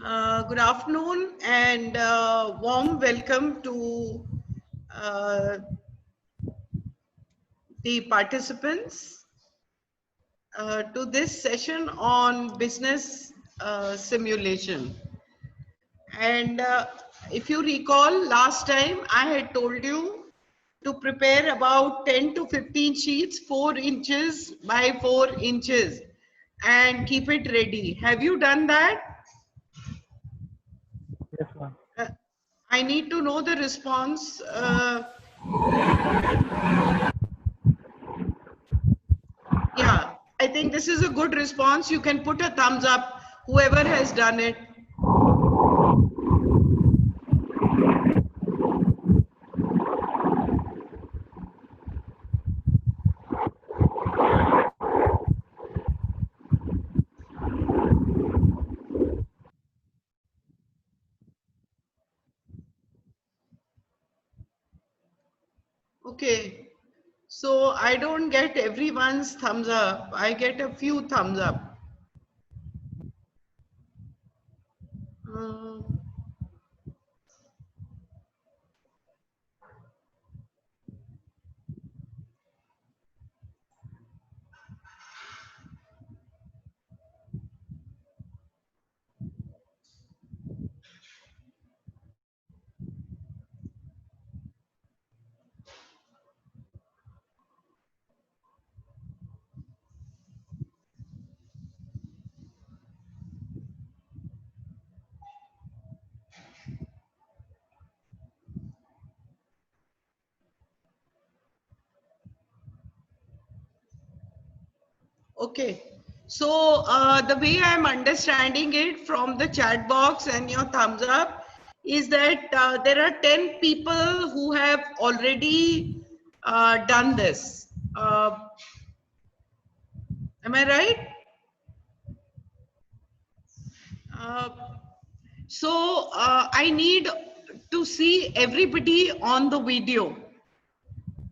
Good afternoon and warm welcome to uh, the participants to this session on business simulation. And if you recall, last time I had told you to prepare about 10 to 15 sheets, 4 inches by 4 inches, and keep it ready. Have you done that? Yes, ma'am. Uh, I need to know the response. Yeah, I think this is a good response. You can put a thumbs up, whoever has done it. Okay, so I don't get everyone's thumbs up. I get a few thumbs up. Uh, okay, so the way I'm understanding it from the chat box and your thumbs up is that there are 10 people who have already done this. Am I right? Uh, so I need to see everybody on the video.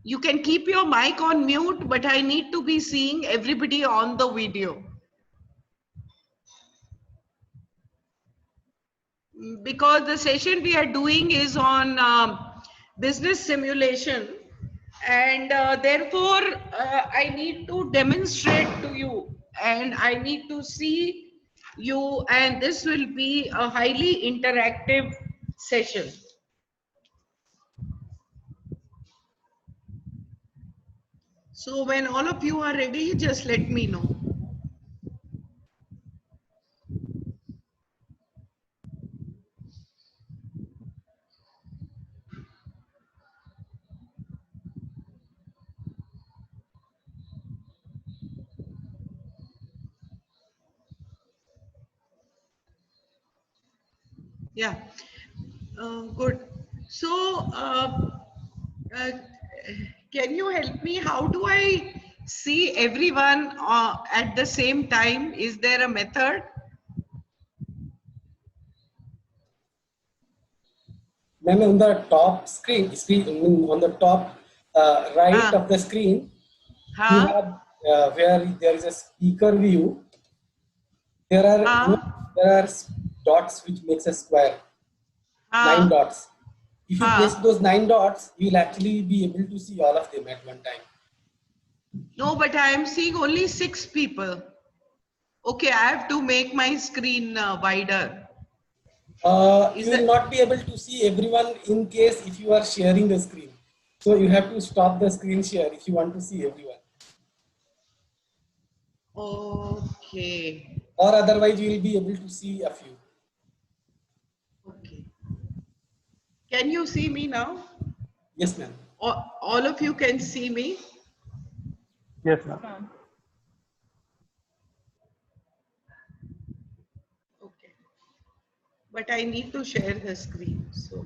You can keep your mic on mute, but I need to be seeing everybody on the video. Because the session we are doing is on business simulation, and therefore I need to demonstrate to you and I need to see you, and this will be a highly interactive session. So when all of you are ready, just let me know. Yeah, good. So, uh, can you help me? How do I see everyone at the same time? Is there a method? Then on the top on the top right Ah, of the screen, you huh? have where there is a speaker view. There are Ah, there are dots which makes a square, 9 dots. ah, If you press ah. those 9 dots, you will actually be able to see all of them at one time. No, but I am seeing only 6 people. Okay, I have to make my screen wider. You Is will that not be able to see everyone in case if you are sharing the screen. So you have to stop the screen share if you want to see everyone. okay? Or otherwise you will be able to see a few. Okay. Can you see me now? Yes, ma'am. All of you can see me. Yes, ma'am. Okay. But I need to share the screen. So,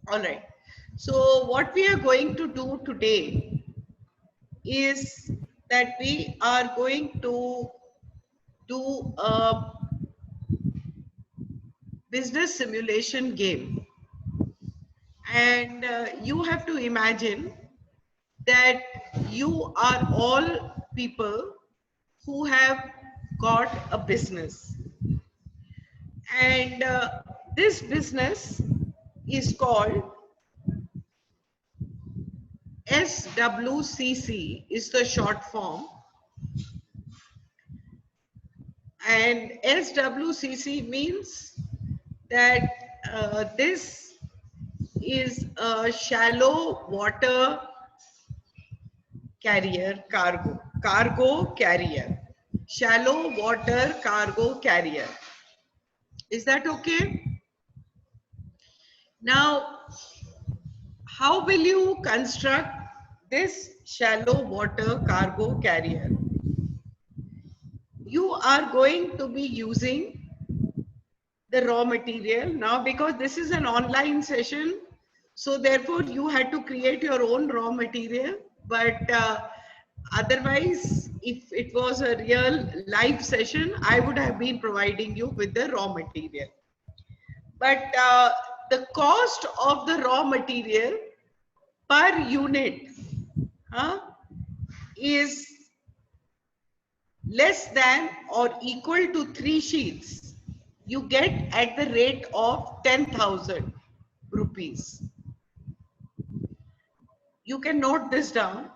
all right. So, what we are going to do today is that we are going to do a business simulation game. And you have to imagine that you are all people who have got a business, and this business is called SWCC, is the short form, and SWCC means that this is a shallow water carrier, cargo carrier, shallow water cargo carrier. Is that okay? Now, how will you construct this shallow water cargo carrier? You are going to be using the raw material. Now, because this is an online session, so therefore you had to create your own raw material. But otherwise, if it was a real live session, I would have been providing you with the raw material. But the cost of the raw material per unit is less than or equal to 3 sheets. You get at the rate of 10,000 rupees. You can note this down.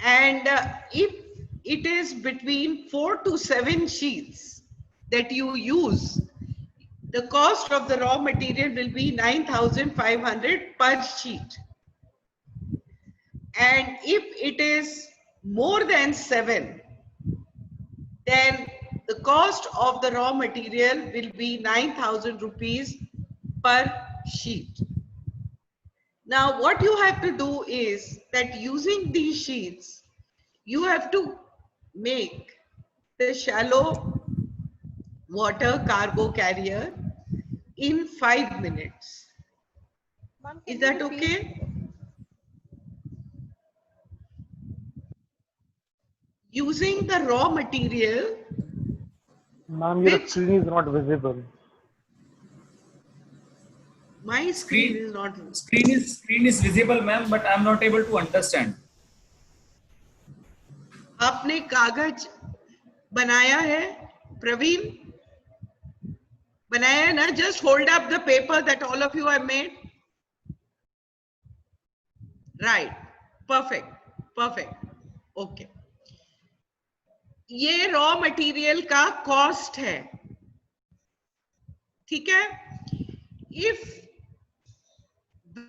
And if it is between 4 to 7 sheets that you use, the cost of the raw material will be 9,500 per sheet. And if it is more than 7, then the cost of the raw material will be 9,000 rupees per sheet. Now, what you have to do is that using these sheets, you have to make the shallow water cargo carrier in 5 minutes. Is that okay? Using the raw material. Ma'am, your screen is not visible. My screen is not. Screen is visible, ma'am, but I'm not able to understand. आपने कागज बनाया है, प्रवीण? बनाया है ना? Just hold up the paper that all of you have made. Right. Perfect. Perfect. Okay. ये raw material का cost है, ठीक है? If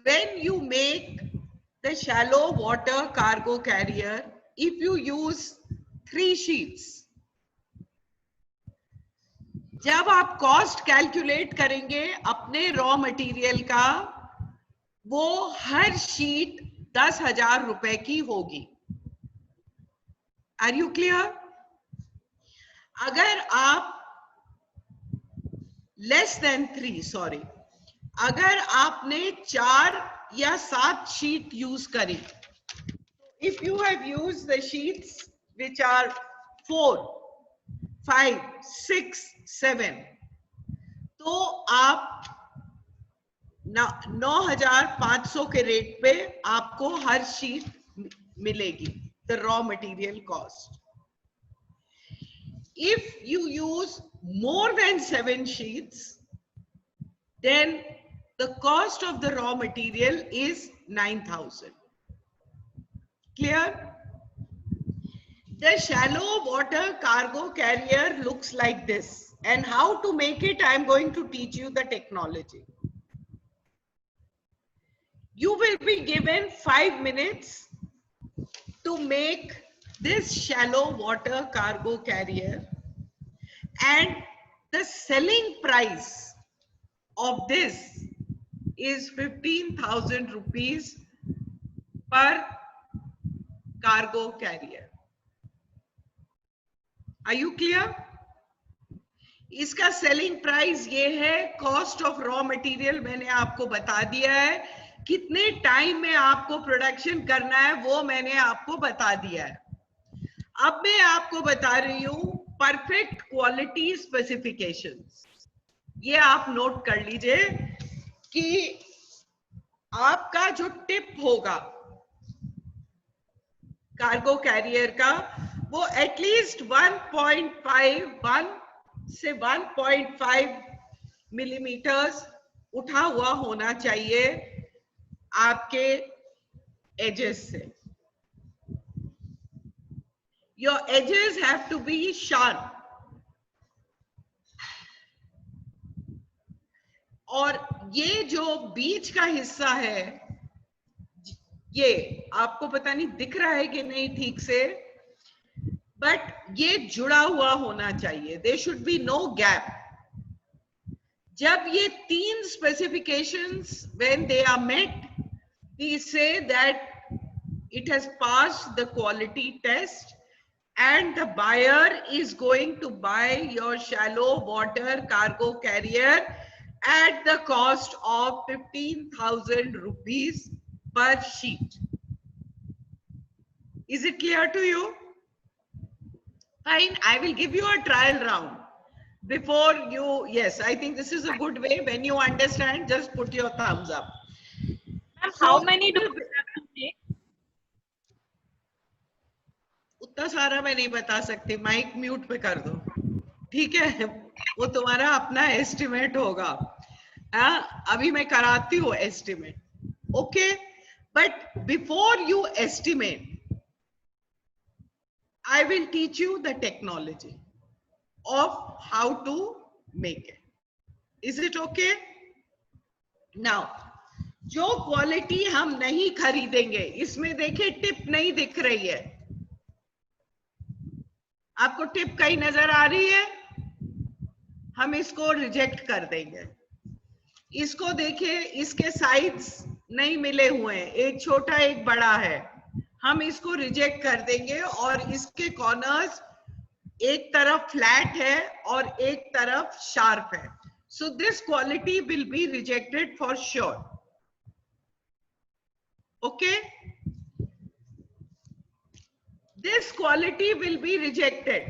when you make the shallow water cargo carrier, if you use 3 sheets, जब आप cost calculate करेंगे अपने raw material का, वो हर शीट 10,000 रुपए की होगी. Are you clear? अगर आप लेस देन 3, सॉरी, अगर आपने 4 या 7 शीट यूज करी, if you have used the sheets which are 4, 5, 6, 7, तो आप 9,500 के रेट पे आपको हर शीट मिलेगी, the raw material cost. If you use more than 7 sheets, then the cost of the raw material is 9,000. Clear? The shallow water cargo carrier looks like this, and how to make it, I am going to teach you the technology. You will be given 5 minutes to make this shallow water cargo carrier, and the selling price of this is 15,000 rupees per cargo carrier. Are you clear? इसका selling price ये है, cost of raw material मैंने आपको बता दिया है, कितने time में आपको प्रोडक्शन करना है वो मैंने आपको बता दिया है. अब मैं आपको बता रही हूं परफेक्ट क्वालिटी स्पेसिफिकेशंस. ये आप नोट कर लीजिए कि आपका जो टिप होगा कार्गो कैरियर का, वो एटलीस्ट 1.1 से 1.5 मिलीमीटर्स उठा हुआ होना चाहिए आपके एजेस से. Your edges have to be sharp. और ये जो बीच का हिस्सा है, ये आपको पता नहीं दिख रहा है कि नहीं ठीक से, बट ये जुड़ा हुआ होना चाहिए. There should be no gap. जब ये 3 specifications, when they are met, we say that it has passed the quality test and the buyer is going to buy your shallow water cargo carrier at the cost of 15,000 rupees per sheet. Is it clear to you? Fine, I will give you a trial round. Before you, yes, I think this is a good way. When you understand, just put your thumbs up. Ma'am, how many do we have to take? उतना सारा मैं नहीं बता सकती. Mic mute पे कर दो, ठीक है? वो तुम्हारा अपना एस्टिमेट होगा. अभी मैं कराती हूँ estimate. Okay, but before you estimate, I will teach you the technology of how to make it. Is it okay? Now, जो क्वालिटी हम नहीं खरीदेंगे, इसमें देखिए टिप नहीं दिख रही है. आपको टिप कहीं नजर आ रही है? हम इसको रिजेक्ट कर देंगे. इसको देखिए, इसके साइड्स नहीं मिले हुए हैं, एक छोटा एक बड़ा है. हम इसको रिजेक्ट कर देंगे और इसके कॉर्नर्स एक तरफ फ्लैट है और एक तरफ शार्प है. So this quality will be rejected for sure. Okay, this quality will be rejected.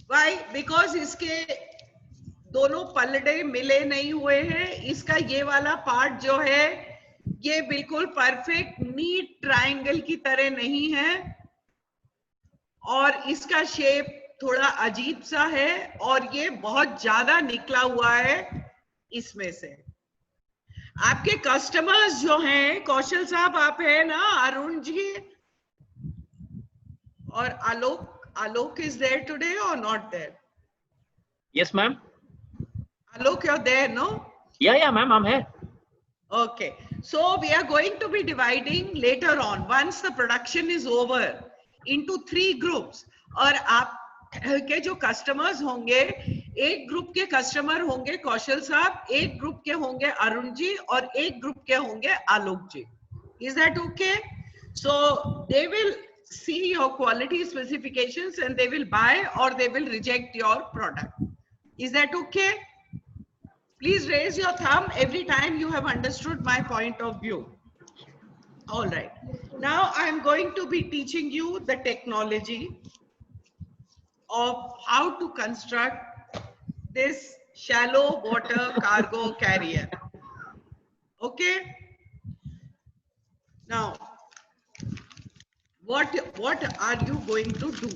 Why? Because इसके दोनों पलड़े मिले नहीं हुए हैं. इसका ये वाला पार्ट जो है, ये बिल्कुल परफेक्ट नीट ट्रायंगल की तरह नहीं है और इसका शेप थोड़ा अजीब सा है और ये बहुत ज्यादा निकला हुआ है इसमें से. आपके कस्टमर्स जो हैं, कौशल साहब आप हैं ना, अरुण जी और Alok is there today or not there? Yes, ma'am. Alok, you're there, no? Yeah, ma'am, I'm here. Okay, so we are going to be dividing later on, once the production is over, into 3 groups. और आप के जो customers होंगे, एक group के customer होंगे कौशल साहब, एक ग्रुप के होंगे अरुण जी और एक ग्रुप के होंगे आलोक जी. Is that okay? So they will see your quality specifications and they will buy or they will reject your product. Is that okay? Please raise your thumb every time you have understood my point of view. All right. Now I am going to be teaching you the technology of how to construct this shallow water cargo carrier. Okay. Now, what are you going to do?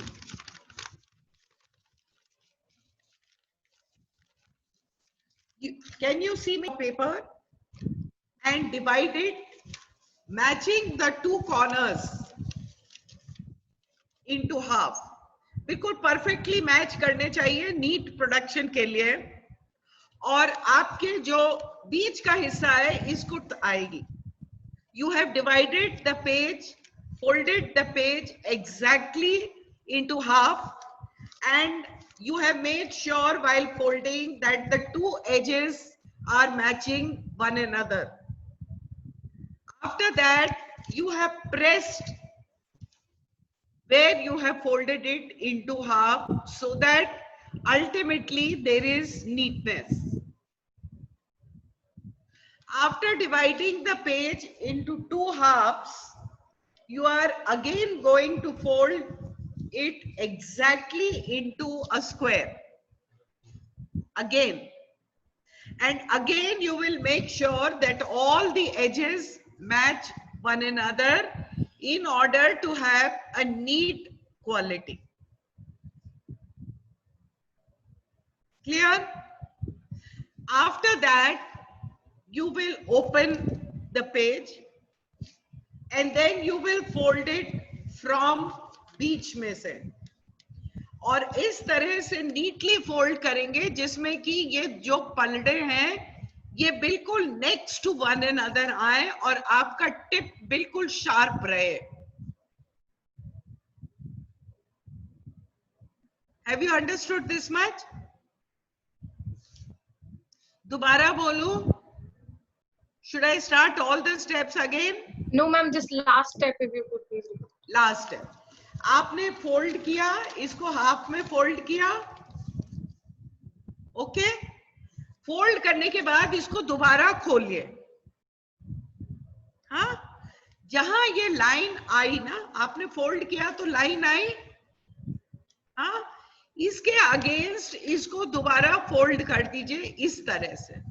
Can you see my paper and divide it, matching the 2 corners into half. बिल्कुल perfectly match करने चाहिए NEET production के लिए. और आपके जो बीच का हिस्सा है इसको आएगी. You have divided the page, folded the page exactly into half, and you have made sure while folding that the 2 edges are matching one another. After that, you have pressed where you have folded it into half so that ultimately there is neatness. After dividing the page into 2 halves, you are again going to fold it exactly into a square. Again. And again you will make sure that all the edges match one another in order to have a neat quality. Clear? After that, you will open the page and then you will fold it from बीच में से, और इस तरह से neatly fold करेंगे जिसमें कि ये जो पलड़े हैं ये बिल्कुल नेक्स्ट टू वन अनदर आए और आपका टिप बिल्कुल शार्प रहे. Have you understood this much? दोबारा बोलूं? Should I start all the steps again? No, ma'am, just last step if you could please. Last step. आपने फोल्ड किया, इसको हाफ में फोल्ड किया. ओके? फोल्ड करने के बाद इसको दोबारा खोलिए. हाँ? जहां ये लाइन आई ना, आपने फोल्ड किया तो लाइन आई. हाँ? इसके अगेंस्ट इसको दोबारा फोल्ड कर दीजिए इस तरह से.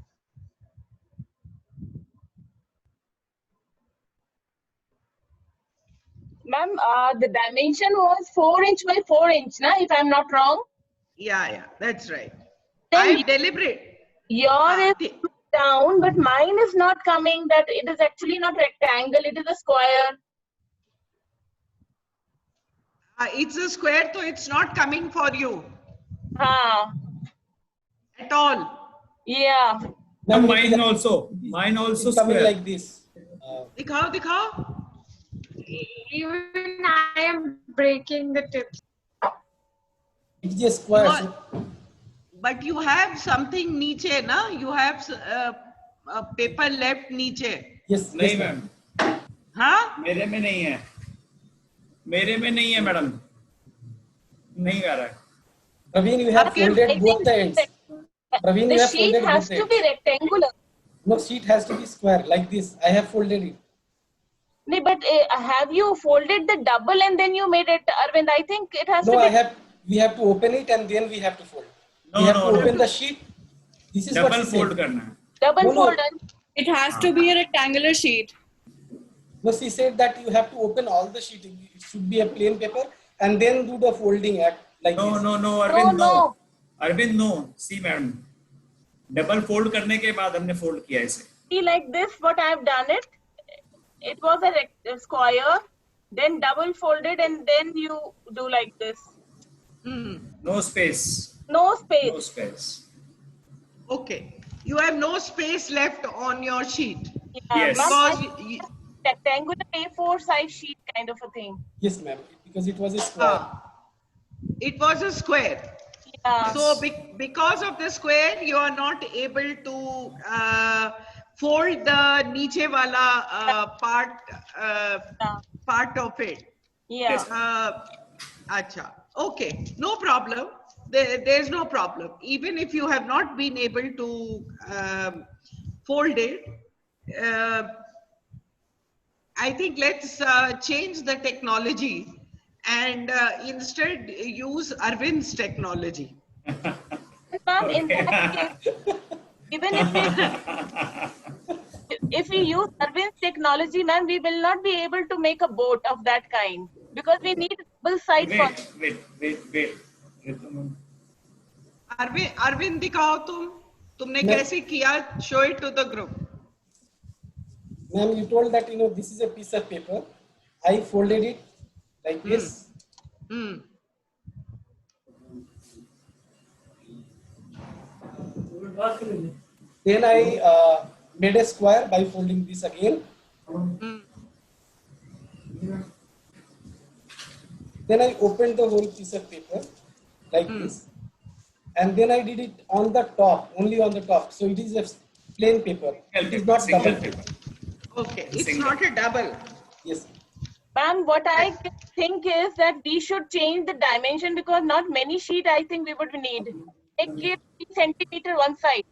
Ma'am, the dimension was 4 inch by 4 inch, na, if I'm not wrong. Yeah, that's right. Then I deliberate. Your is down, but mine is not coming. That it is actually not rectangle, it is a square. It's a square, so it's not coming for you at all. Yeah. No, mine also It's coming square. like this. दिखाओ दिखाओ. Even I am breaking the tips. It's a square. No. But you have something नीचे ना? You have paper left नीचे. Yes. नहीं yes, ma'am, हाँ? मेरे में नहीं है. मेरे में नहीं है मैडम. नहीं आ रहा है. Praveen, you have Okay, folded I both think the ends. Praveen, the you have sheet folded has both to ends. be rectangular. No, sheet has to be square like this. I have folded it. No, but have you folded the double and then you made it, Arvind? I think it has No, to I be have. We have to open it and then we have to fold. No, we have no, to no. open the sheet. This is what double she fold said. करना है. double No, no. folded. It has to be a rectangular sheet. No, she said that you have to open all the sheet. It should be a plain paper and then do the folding act like No, this. no, Arvind, no. no. Arvind, no. See, madam, double fold करने के बाद हमने fold किया इसे. See, like this, what I have done it. It was a square, then double folded, and then you do like this. No space. No space. No space. Okay. You have no space left on your sheet. Yes. Ma'am, Because I- rectangular A4 size sheet kind of a thing. Yes, ma'am. Because it was a square. it was a square. Yeah. So because of the square, you are not able to fold the नीचे वाला part of it. Yeah. Acha. Okay, no problem. There's no problem. Even if you have not been able to fold it, I think let's change the technology and instead use Arvind's technology. Ma'am, in that case, even if we use Arvind's technology, ma'am, we will not be able to make a boat of that kind because we need double side for Wait. Arvind दिखाओ तुमने कैसे किया? Show it to the group. Ma'am, you told that this is a piece of paper. I folded it like this. Then I made a square by folding this again. Then I opened the whole piece of paper like this. And then I did it on the top, only on the top. So it is a plain paper. It is not double paper. Okay, it's not a double. Yes. Ma'am, what I think is that we should change the dimension because not many sheet I think we would need. Make it 3 centimeter one side.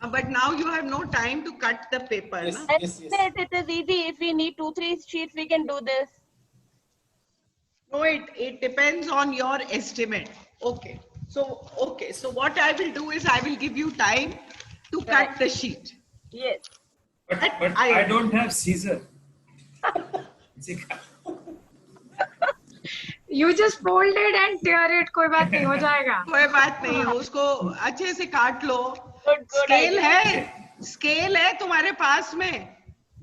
But now you have no time to cut the paper. Yes. Na? I Yes, yes. said it is easy. If we need 2-3 sheets, we can do this. No, it depends on your estimate. Okay. So what I will do is I will give you time to cut the sheet. Yes. But I don't have scissor. इसी का You just fold it and tear it. कोई बात नहीं हो जाएगा. कोई बात नहीं, उसको अच्छे से काट लो. Good scale idea. है, स्केल है तुम्हारे पास में?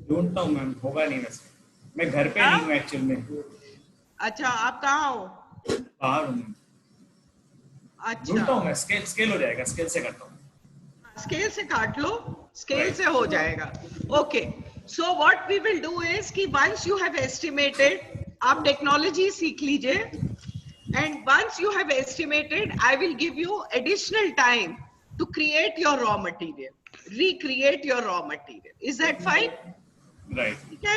ढूंढता हूँ मैम, होगा नहीं वैसे. मैं घर पे नहीं हूँ एक्चुअल में. अच्छा, आप कहाँ हो? बाहर हूँ. ढूंढता अच्छा, हूँ मैं. स्केल हो जाएगा, स्केल से करता हूँ. स्केल से काट लो, स्केल से हो जाएगा. Okay, so what we will do is कि वंस यू हैव एस्टिमेटेड, आप टेक्नोलॉजी सीख लीजिए, and once you have estimated, I will give you additional time to create your raw material, recreate your raw material. Is that fine? Right. Okay.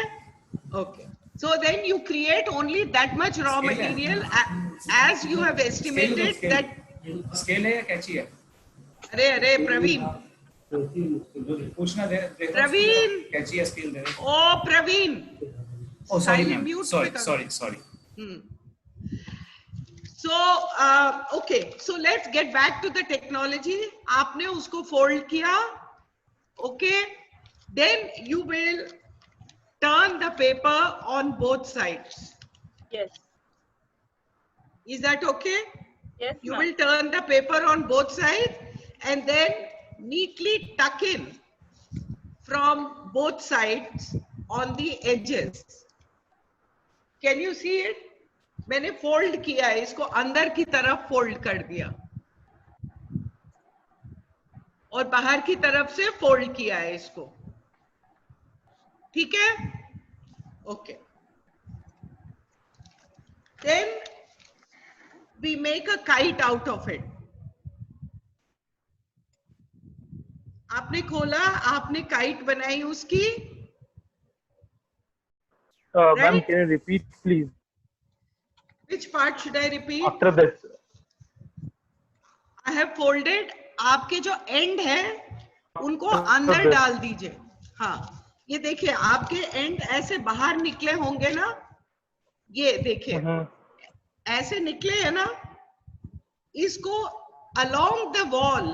Okay. So then you create only that much raw Scale है. material as you have estimated Scale. that. Scale है या कैची है? अरे प्रवीण, पूछना दे. प्रवीण. कैची या scale दे. ओ Praveen. Oh, sorry, Silent ma'am. mute Sorry, पे कर. sorry, sorry. So okay, so let's get back to the technology. आपने उसको fold किया. Okay, then you will turn the paper on both sides. Yes. Is that okay? Yes. You ma'am. will turn the paper on both sides and then neatly tuck in from both sides on the edges. Can you see it? मैंने fold किया है, इसको अंदर की तरफ fold कर दिया और बाहर की तरफ से fold किया है इसको. ठीक है? Okay. Then we make a kite out of it. आपने खोला, आपने kite बनाई उसकी. Ma'am, Right? can you repeat, please? Which part should I repeat? After this. I have folded. आपके जो end है उनको अंदर this. डाल दीजिए. हाँ, ये देखिए आपके end ऐसे बाहर निकले होंगे ना, ये देखिए ऐसे निकले है ना, इसको along the wall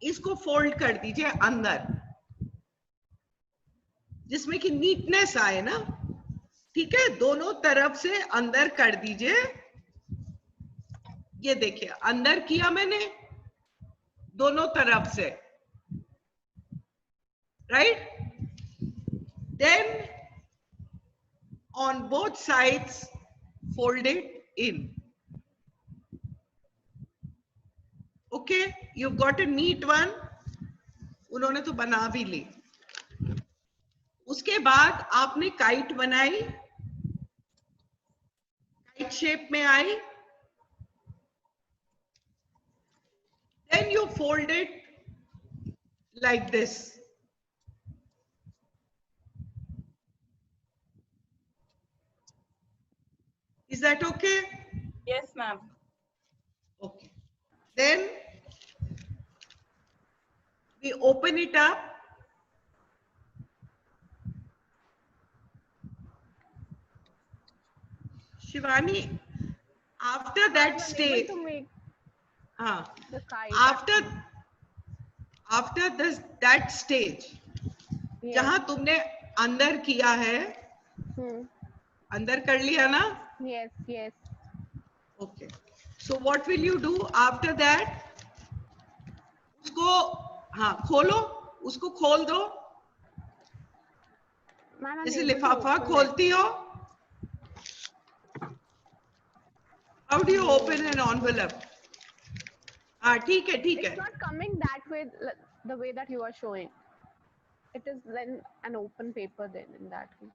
इसको fold कर दीजिए अंदर, जिसमें कि neatness आए ना. ठीक है, दोनों तरफ से अंदर कर दीजिए. ये देखिए अंदर किया मैंने दोनों तरफ से. Right? Then on both sides fold it in. Okay, you've got a neat one. उन्होंने तो बना भी ली. उसके बाद आपने काइट बनाई, काइट शेप में आई. Then you fold it like this. Is that okay? Yes, ma'am. Okay. Then we open it up. Shivani, after that stage, The kite. after that stage, Yes. जहां तुमने अंदर किया है, अंदर कर लिया ना? Yes, yes. Okay. So what will you do after that? उसको हाँ खोलो, उसको खोल दो. Ma'am, I'm जैसे able to लिफाफा open it. खोलती हो. How do you open an envelope? हाँ ठीक है, ठीक है. It's not coming that way, the way that you are showing. It is then an open paper then in that way.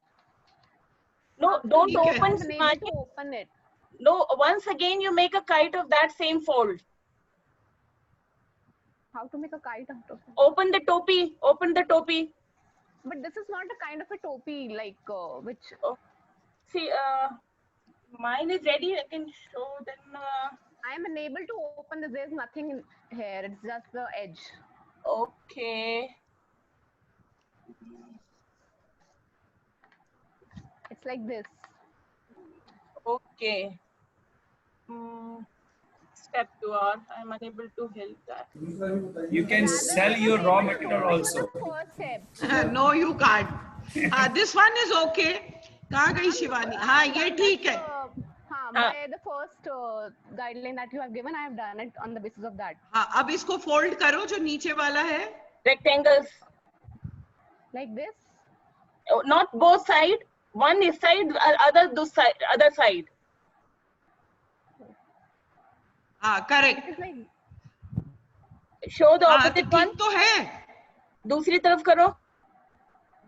No, don't ठीक है. open. I'm unable to open it. No, once again you make a kite of that same fold. How to make a kite out of it? Open the topi. Open the topi. But this is not a kind of a topi like which. See, mine is ready. I can show them. I am unable to open this. There's nothing in here. It's just the edge. Okay. It's like this. Okay. Step 2 R. I'm unable to help that. You can sell your raw material also. First step. No, you can't. This one is okay. कहाँ गई शिवानी? हाँ ये ठीक है. हाँ, by the first guideline that you have given, I have done it on the basis of that. हाँ, अब इसको फोल्ड करो जो नीचे वाला है. Rectangles. Like this? Oh, not both side. One is side, other this side, other side. हाँ, correct. It's like Show the हाँ, opposite तो one. ठीक तो है. दूसरी तरफ करो.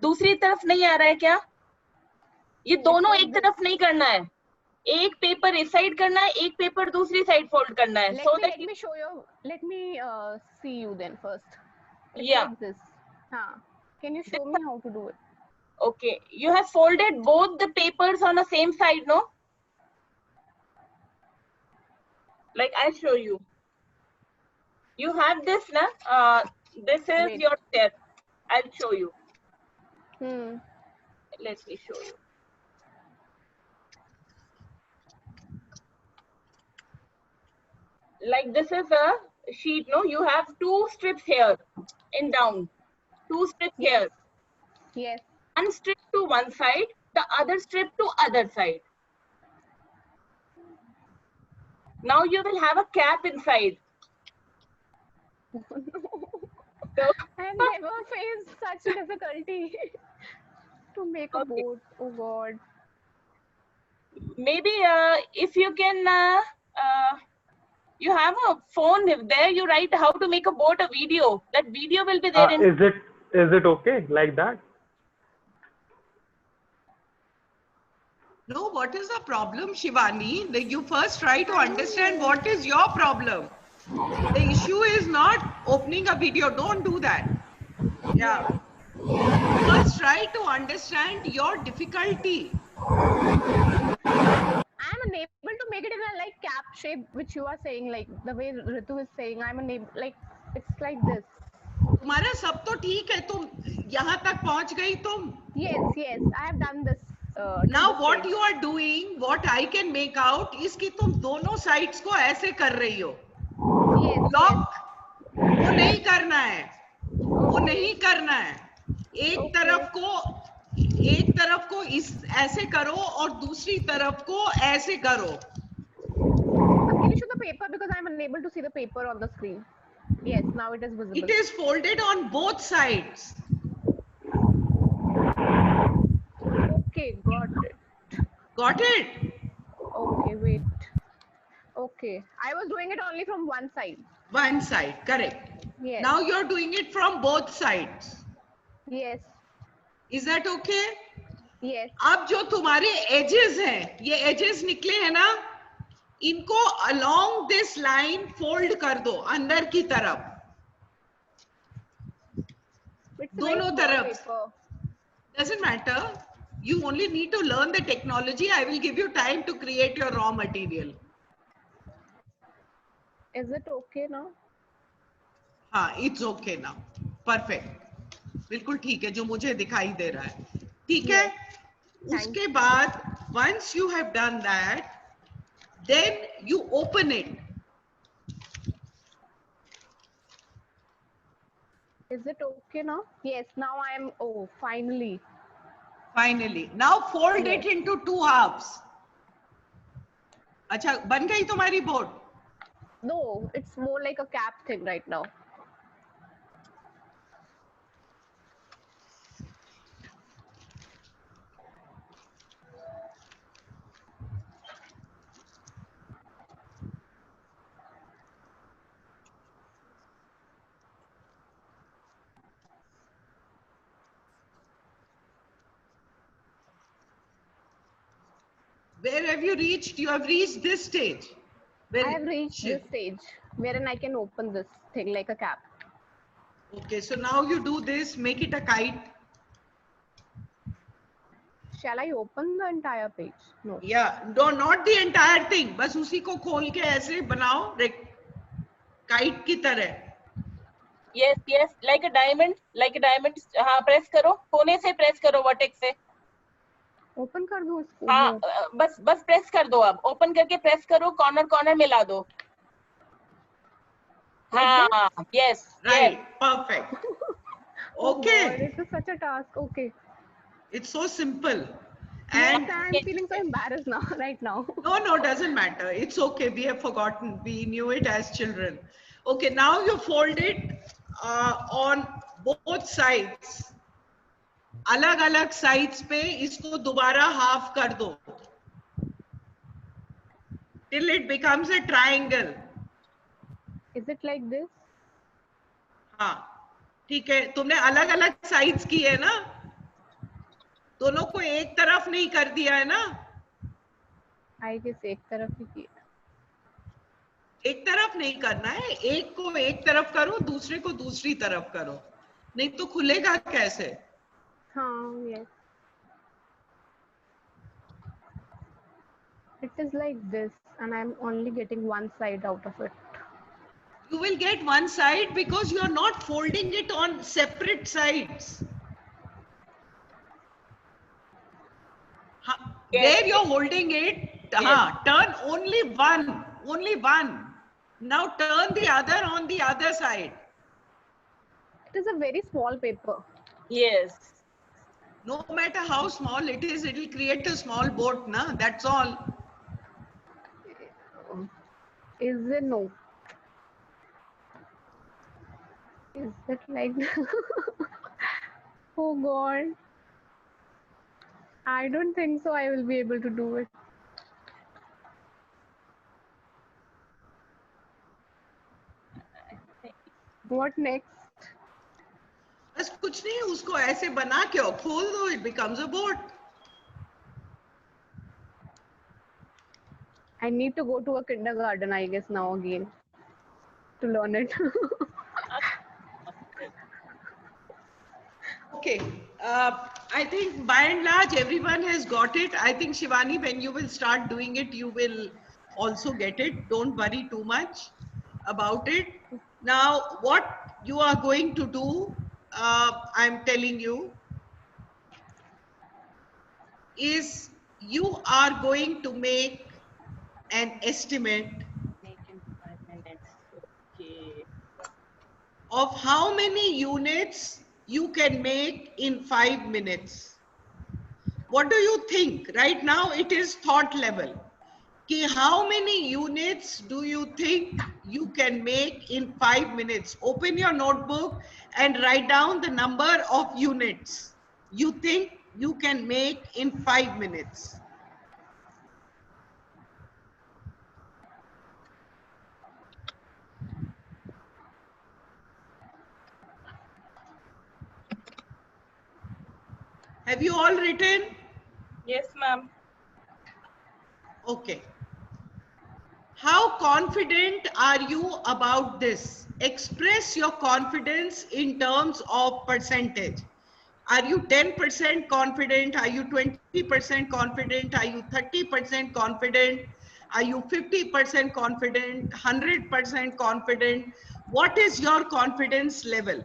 दूसरी तरफ नहीं आ रहा है क्या? ये दोनों एक तरफ नहीं करना है. एक पेपर इस साइड करना है, एक पेपर दूसरी साइड फोल्ड करना है. let me show you. Let me see you then first. It's Yeah. like this. हाँ. Can you show me how to do it? Okay, you have folded both the papers on the same side, no? Like I show you. You have this, na? This is Wait. your step. I'll show you. Let me show you. Like this is a sheet, no? You have two strips here and down. Two strips here. Yes. One strip to one side, the other strip to other side. Now you will have a cap inside. So, I have never faced such difficulty to make a Okay. boat. Oh God. maybe if you can, you have a phone there, you write how to make a boat a video. That video will be there in. Is it okay like that? No, what is the problem, Shivani? You first try to understand what is your problem. The issue is not opening a video. Don't do that. Yeah. First try to understand your difficulty. I'm unable to make it in a like cap shape, which you are saying, like the way Ritu is saying. I'm unable, like it's like this. तुम्हारा सब तो ठीक है, तुम यहाँ तक पहुँच गई तुम. Yes, yes, I have done this. Now what you are doing, what I can make out is कि तुम दोनों sides को ऐसे कर रही हो. Yes. Lock वो नहीं करना है, वो नहीं करना है. एक तरफ को इस ऐसे करो और दूसरी तरफ को ऐसे करो. Can you show the paper, because I'm unable to see the paper on the screen? Yes, now it is visible. It is folded on both sides. Okay, got it. Got it? Okay, wait. Okay, I was doing it only from one side. One side, correct. Yes. Now you're doing it from both sides. Yes. Is that okay? Yes. अब जो तुम्हारे edges हैं, ये edges निकले हैं ना, इनको along this line fold कर दो अंदर की तरफ. It's a दोनों very small तरफ. paper. Doesn't matter. You only need to learn the technology. I will give you time to create your raw material. Is it okay now? हाँ, it's okay now. Perfect. बिल्कुल ठीक है जो मुझे दिखाई दे रहा है. ठीक है? उसके बाद once you have done that, then you open it. Is it okay now? Yes, now I am. Oh, finally. Finally. Now fold it into two halves. अच्छा, बन गई तुम्हारी board? No, it's more like a cap thing right now. Where have you reached? You have reached this stage. I have reached this stage wherein I can open this thing like a cap. Okay, so now you do this, make it a kite. Shall I open the entire page? No. Yeah, no, not the entire thing. बस उसी को खोल के ऐसे बनाओ kite की तरह. Yes, yes, like a diamond. हाँ, press करो, कोने से press करो, vertex से. Open कर दो इसको. हाँ, बस press कर दो अब. Open करके press करो, corner मिला दो. हाँ, yes, Right, yes. perfect. Oh Okay. God, it is such a task. Okay. It's so simple. And Yes, I'm feeling so embarrassed now, right now. no, doesn't matter. It's okay. We have forgotten. We knew it as children. Okay, now you fold it on both sides. अलग अलग sides पे इसको दोबारा half कर दो till it becomes a triangle. Is it like this? हाँ, ठीक है. तुमने अलग अलग sides की है ना? दोनों को एक तरफ नहीं कर दिया है ना? I guess एक तरफ ही किया. एक तरफ नहीं करना है, एक को एक तरफ करो, दूसरे को दूसरी तरफ करो, नहीं तो खुलेगा कैसे? हाँ, yes. It is like this, and I'm only getting one side out of it. You will get one side because you are not folding it on separate sides. There you're holding it, turn only one. Now turn the other on the other side. It is a very small paper. Yes. No matter how small it is, it will create a small boat, na? That's all. Is it no? Is it like oh God. I don't think so I will be able to do it. What next? बस कुछ नहीं, उसको ऐसे बना के खोल दो, it becomes a boat. I need to go to a kindergarten, I guess, now again to learn it. Okay, I think by and large everyone has got it. I think Shivani, when you will start doing it, you will also get it. Don't worry too much about it. Now, what you are going to do, I'm telling you, is you are going to make an estimate of how many units you can make in 5 minutes. What do you think? Right now it is thought level. Ki how many units do you think you can make in 5 minutes? Open your notebook and write down the number of units you think you can make in 5 minutes. Have you all written? Yes, ma'am. Okay. How confident are you about this? Express your confidence in terms of percentage. Are you 10% confident? Are you 20% confident? Are you 30% confident? Are you 50% confident? 100% confident? What is your confidence level?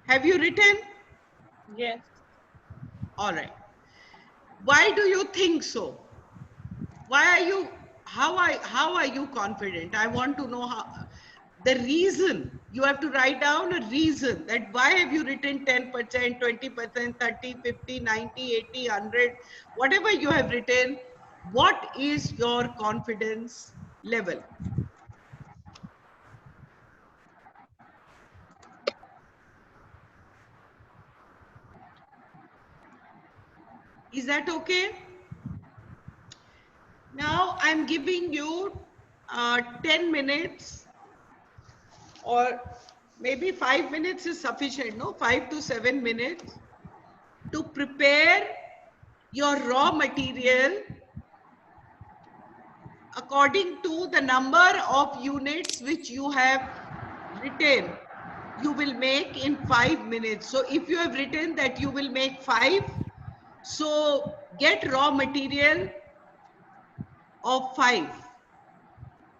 Have you written? Yes. All right. Why do you think so? Why are you, how are you confident? I want to know how, the reason. You have to write down a reason that why have you written 10%, 20%, 30, 50, 90, 80, 100, whatever you have written, what is your confidence level? Is that okay? Now I'm giving you 10 minutes, or maybe 5 minutes is sufficient, no? 5 to 7 minutes to prepare your raw material according to the number of units which you have written. You will make in 5 minutes. So if you have written that you will make 5, so get raw material of 5.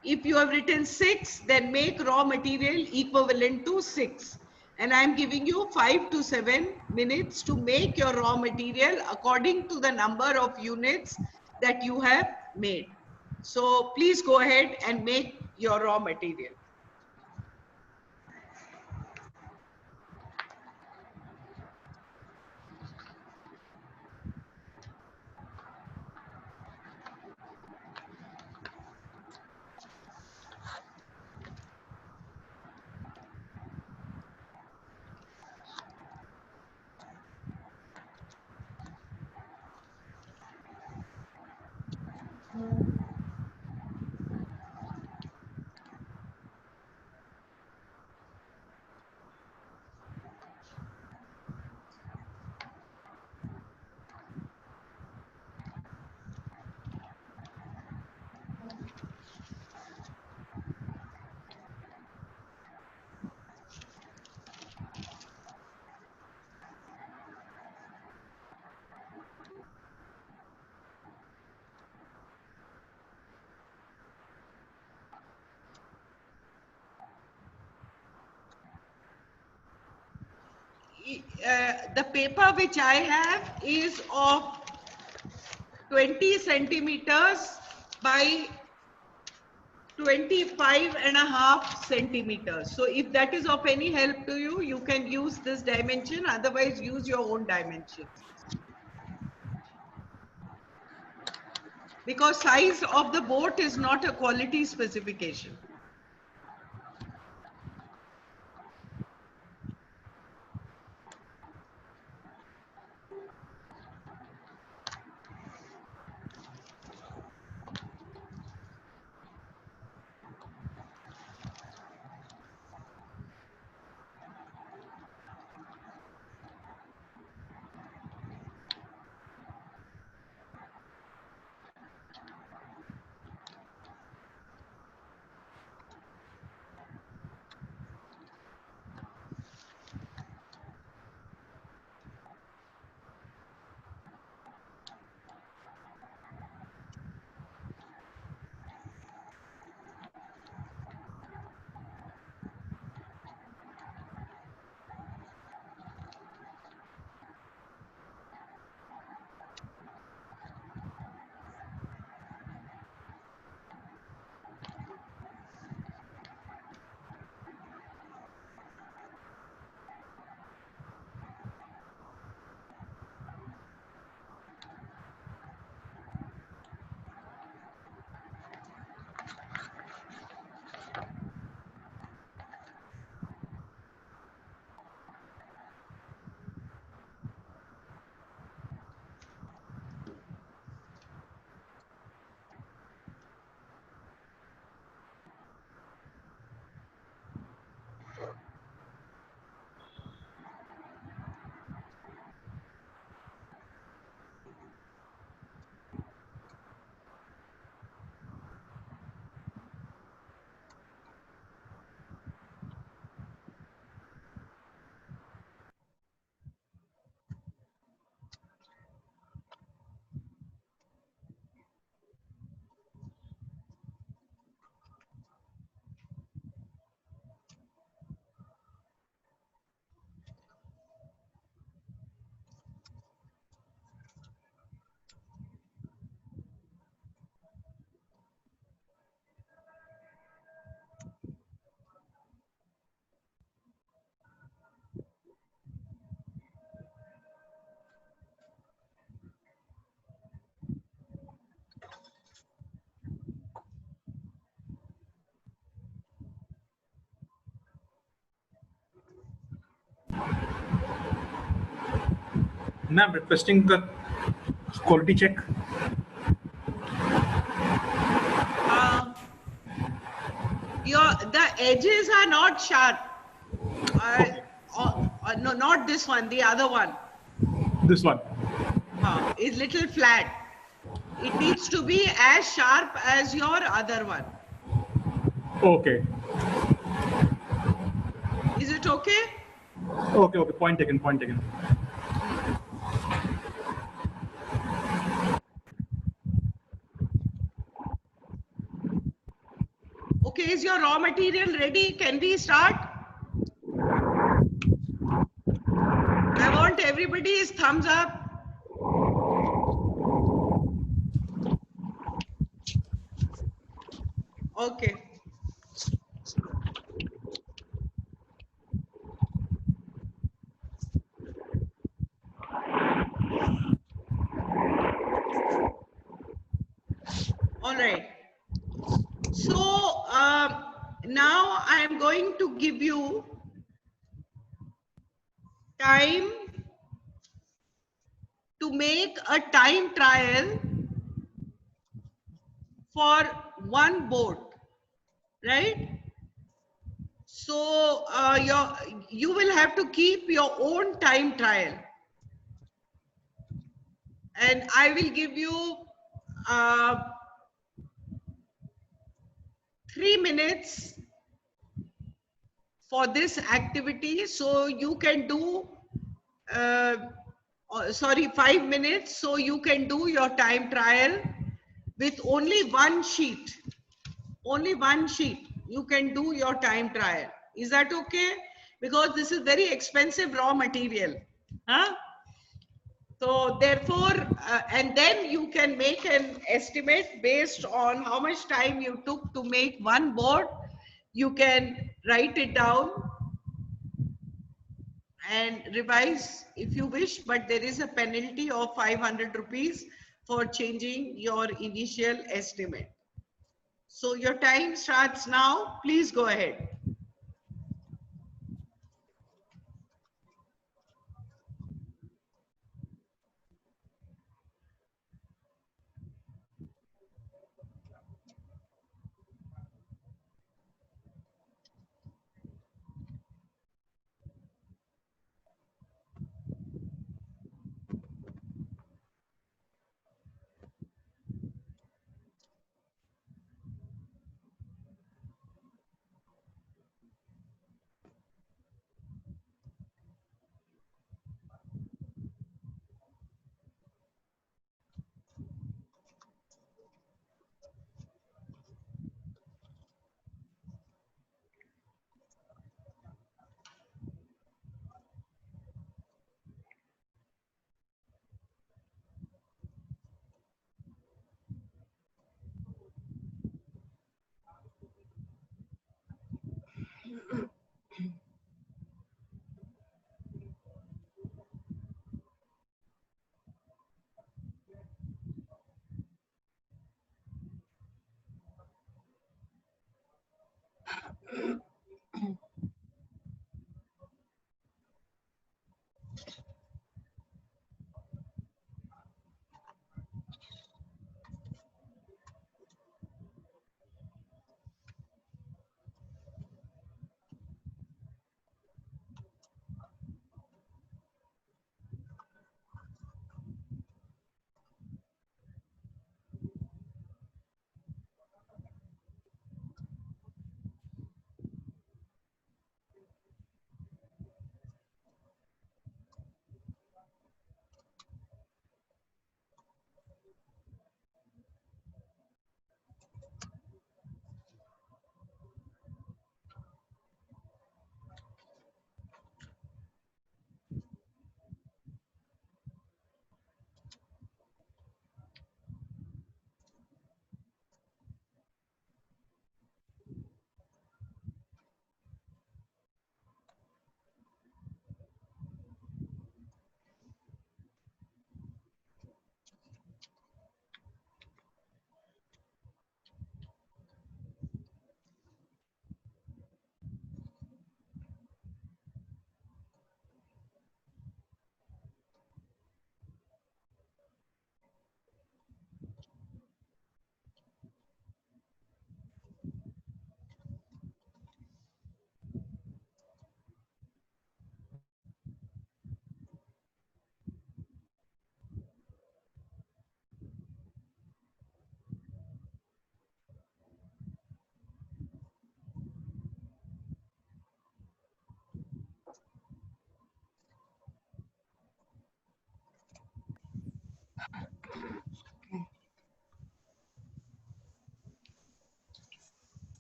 If you have written 6, then make raw material equivalent to 6. And I'm giving you 5 to 7 minutes to make your raw material according to the number of units that you have made. So please go ahead and make your raw material. The paper which I have is of 20 centimeters by 25.5 centimeters. So if that is of any help to you, you can use this dimension, otherwise use your own dimensions. Because size of the boat is not a quality specification. Ma'am, requesting the quality check. The edges are not sharp. No, not this one, the other one. This one. Is little flat. It needs to be as sharp as your other one. Okay. Is it okay? Okay, okay. Point taken, point taken. Okay, is your raw material ready? Can we start? I want everybody's thumbs up. Okay. All right. So now I am going to give you time to make a time trial for one board, right? So you will have to keep your own time trial, and I will give you 3 minutes for this activity. So you can do 5 minutes, so you can do your time trial with only one sheet. Only one sheet you can do your time trial. Is that okay? Because this is very expensive raw material, huh? So therefore, and then you can make an estimate based on how much time you took to make one board. You can write it down and revise if you wish, but there is a penalty of 500 rupees for changing your initial estimate. So your time starts now. Please go ahead.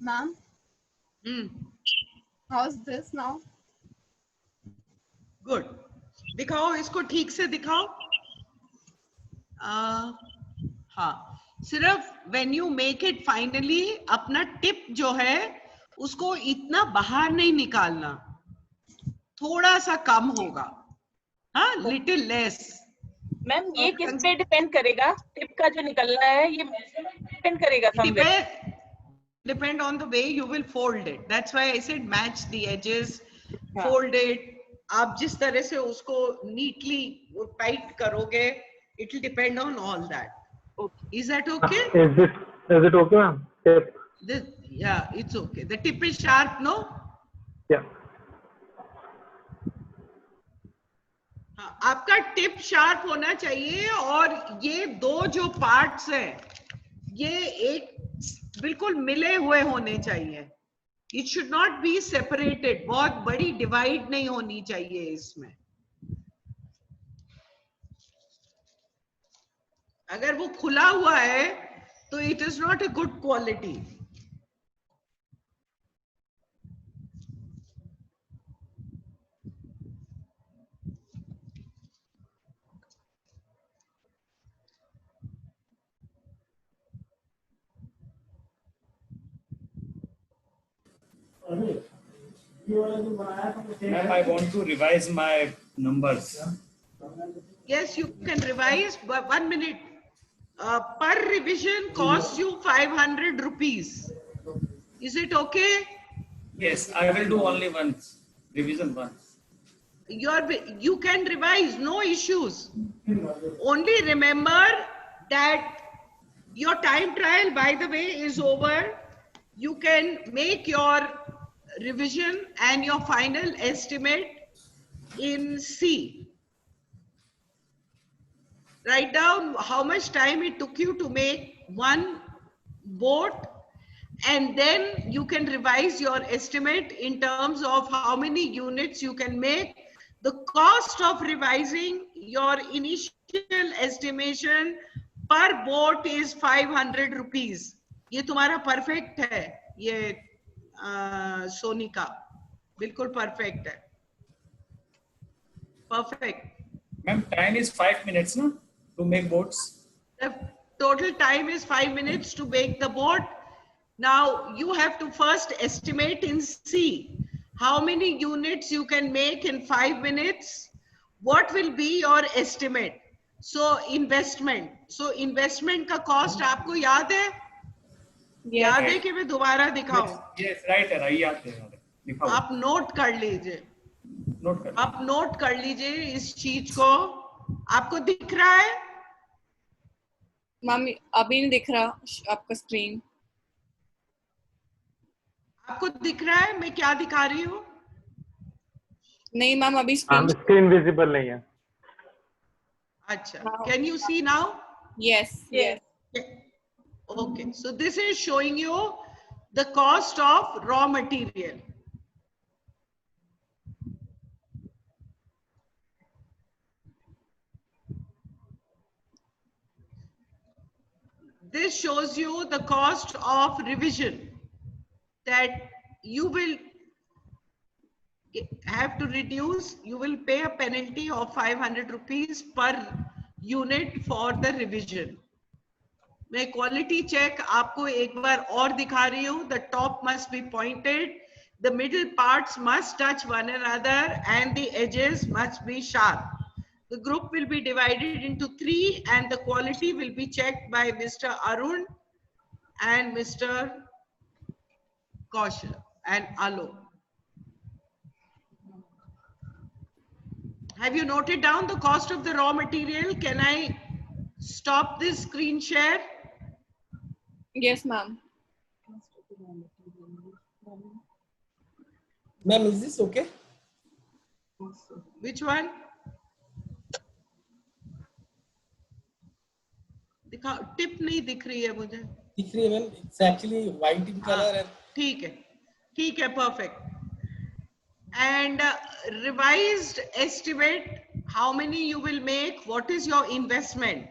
Ma'am, how's this now? Good. दिखाओ इसको ठीक से दिखाओ. हाँ, सिर्फ when you make it finally, अपना tip जो है उसको इतना बाहर नहीं निकालना, थोड़ा सा कम होगा, हाँ, little less. मैम ये किस पे डिपेंड करेगा? टिप का जो निकलना है ये डिपेंड करेगा somewhere. Depend on the way you will fold it. That's why I said match the edges, fold it. आप जिस तरह से उसको neatly tight करोगे, it will depend on all that. Okay. Is that okay? Is it okay, ma'am? Tip. Yeah, it's okay. The tip is sharp, no? Yeah. आपका tip sharp होना चाहिए और ये दो जो पार्ट्स हैं ये एक बिल्कुल मिले हुए होने चाहिए. It should not be separated. बहुत बड़ी डिवाइड नहीं होनी चाहिए इसमें. अगर वो खुला हुआ है तो it is not a good quality. Ma'am, I want to revise my numbers. Yes, you can revise, but 1 minute. Per revision costs you 500 rupees. Is it okay? Yes, I will do only once. Revision once. You can revise, no issues. Only remember that your time trial, by the way, is over. You can make your revision and your final estimate in C. Write down how much time it took you to make one board, and then you can revise your estimate in terms of how many units you can make. The cost of revising your initial estimation per board is 500 rupees. ये तुम्हारा perfect है, ये सोनी का बिल्कुल perfect है. Perfect. Ma'am, time is 5 minutes, no, to make boards. The total time is 5 minutes to make the board. Now you have to first estimate in C how many units you can make in 5 minutes. What will be your estimate? So investment. So investment का cost आपको याद है? याद है कि मैं दोबारा दिखाऊं? Yes, right है, याद है. दिखाओ. आप नोट कर लीजिए. नोट कर. आप नोट कर लीजिए इस चीज को. आपको दिख रहा है? मैम अभी नहीं दिख रहा आपका स्क्रीन. आपको दिख रहा है मैं क्या दिखा रही हूँ? नहीं मैम अभी स्क्रीन विजिबल नहीं है. अच्छा. Can you see now? Yes. Yes. Okay. So this is showing you the cost of raw material. This shows you the cost of revision that you will have to reduce. You will pay a penalty of 500 rupees per unit for the revision. मैं quality check आपको एक बार और दिखा रही हूँ. The top must be pointed, the middle parts must touch one another, and the edges must be sharp. The group will be divided into 3 and the quality will be checked by Mr. Arun and Mr. Kaushal and Alo. Have you noted down the cost of the raw material? Can I stop this screen share? Yes, ma'am. Ma'am, is this okay? Which one? दिखाओ. Tip नहीं दिख रही है मुझे. दिख रही है ma'am. It's actually white in color. And ठीक है. ठीक है. Perfect. And revised estimate, how many you will make, what is your investment,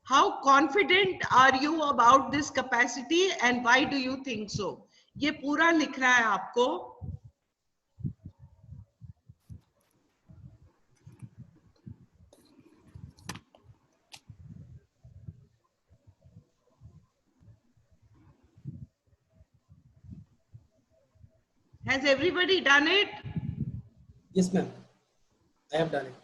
how confident are you about this capacity and why do you think so? ये पूरा लिख रहा है आपको. Has everybody done it? yes, ma'am. I have done it.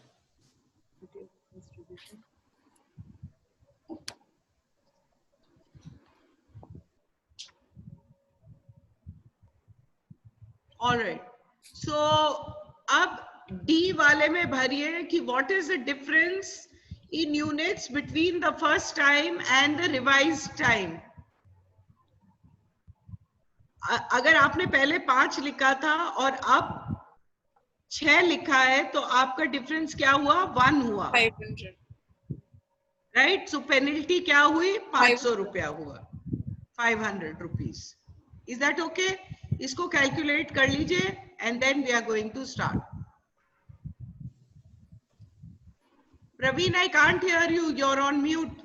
All right. So अब D वाले में भरिए कि what is the difference in units between the first time and the revised time. अगर आपने पहले 5 लिखा था और अब 6 लिखा है तो आपका डिफरेंस क्या हुआ? 1 हुआ, 500. राइट? सो पेनल्टी क्या हुई? 500 रुपया हुआ, 500 rupees. Is that okay? इसको कैलकुलेट कर लीजिए and then we are going to start. Praveen, I can't hear you, you are on mute.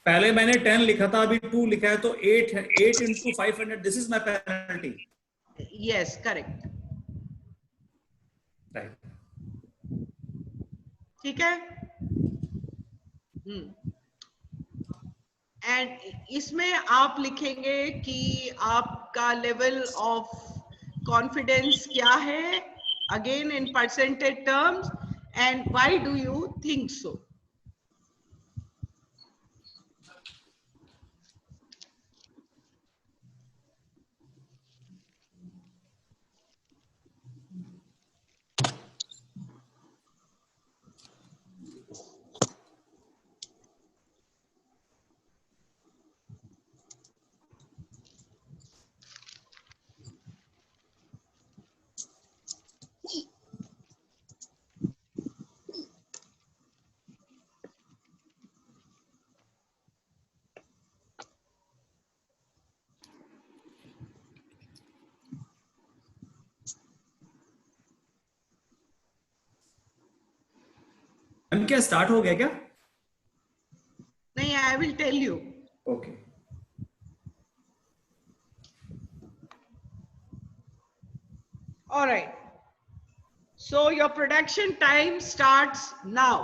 पहले मैंने 10 लिखा था, अभी 2 लिखा है, तो 8 है. 8 into 500, this is my penalty. Yes, correct. Right. ठीक है. एंड इसमें आप लिखेंगे कि आपका लेवल ऑफ कॉन्फिडेंस क्या है, again in percentage terms, and why do you think so. हम क्या स्टार्ट हो गया क्या? नहीं, I will tell you. Okay. All right. So your production time starts now.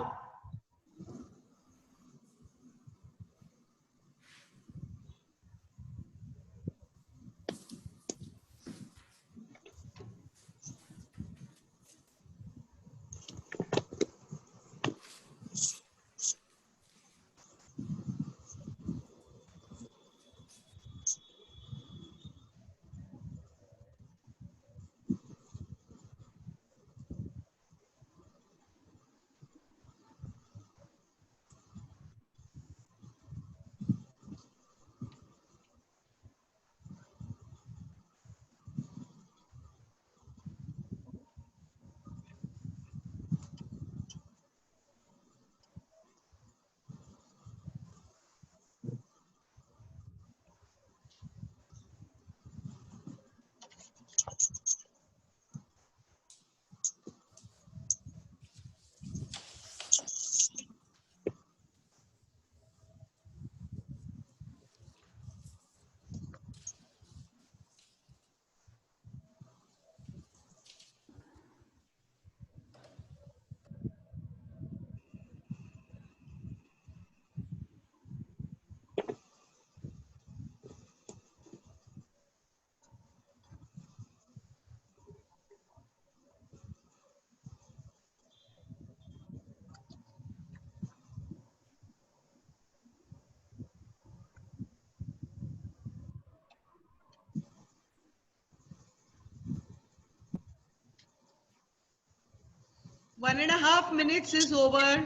One and a half minutes is over.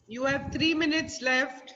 You have 3 minutes left.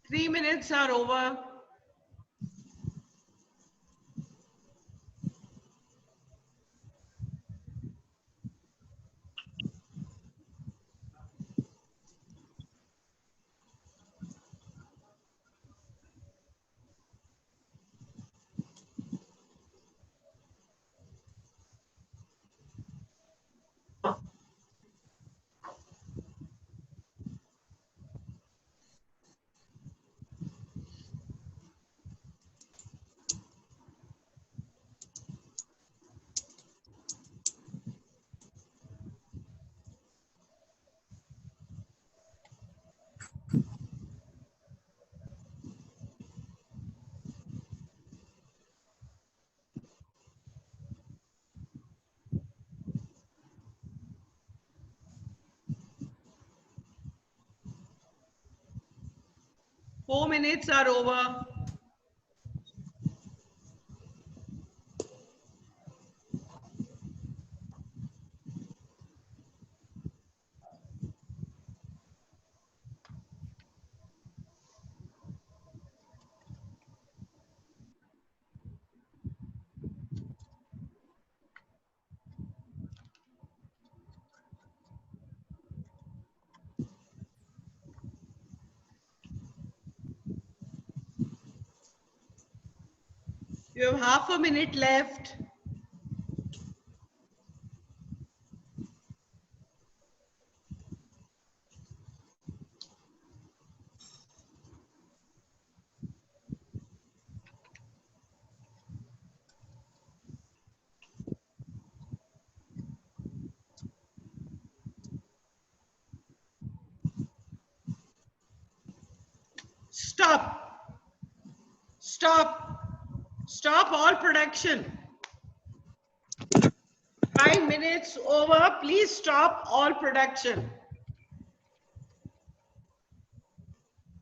Three minutes are over. 4 minutes are over. You have half a minute left. Stop. Stop. Stop all production. 5 minutes over. Please stop all production.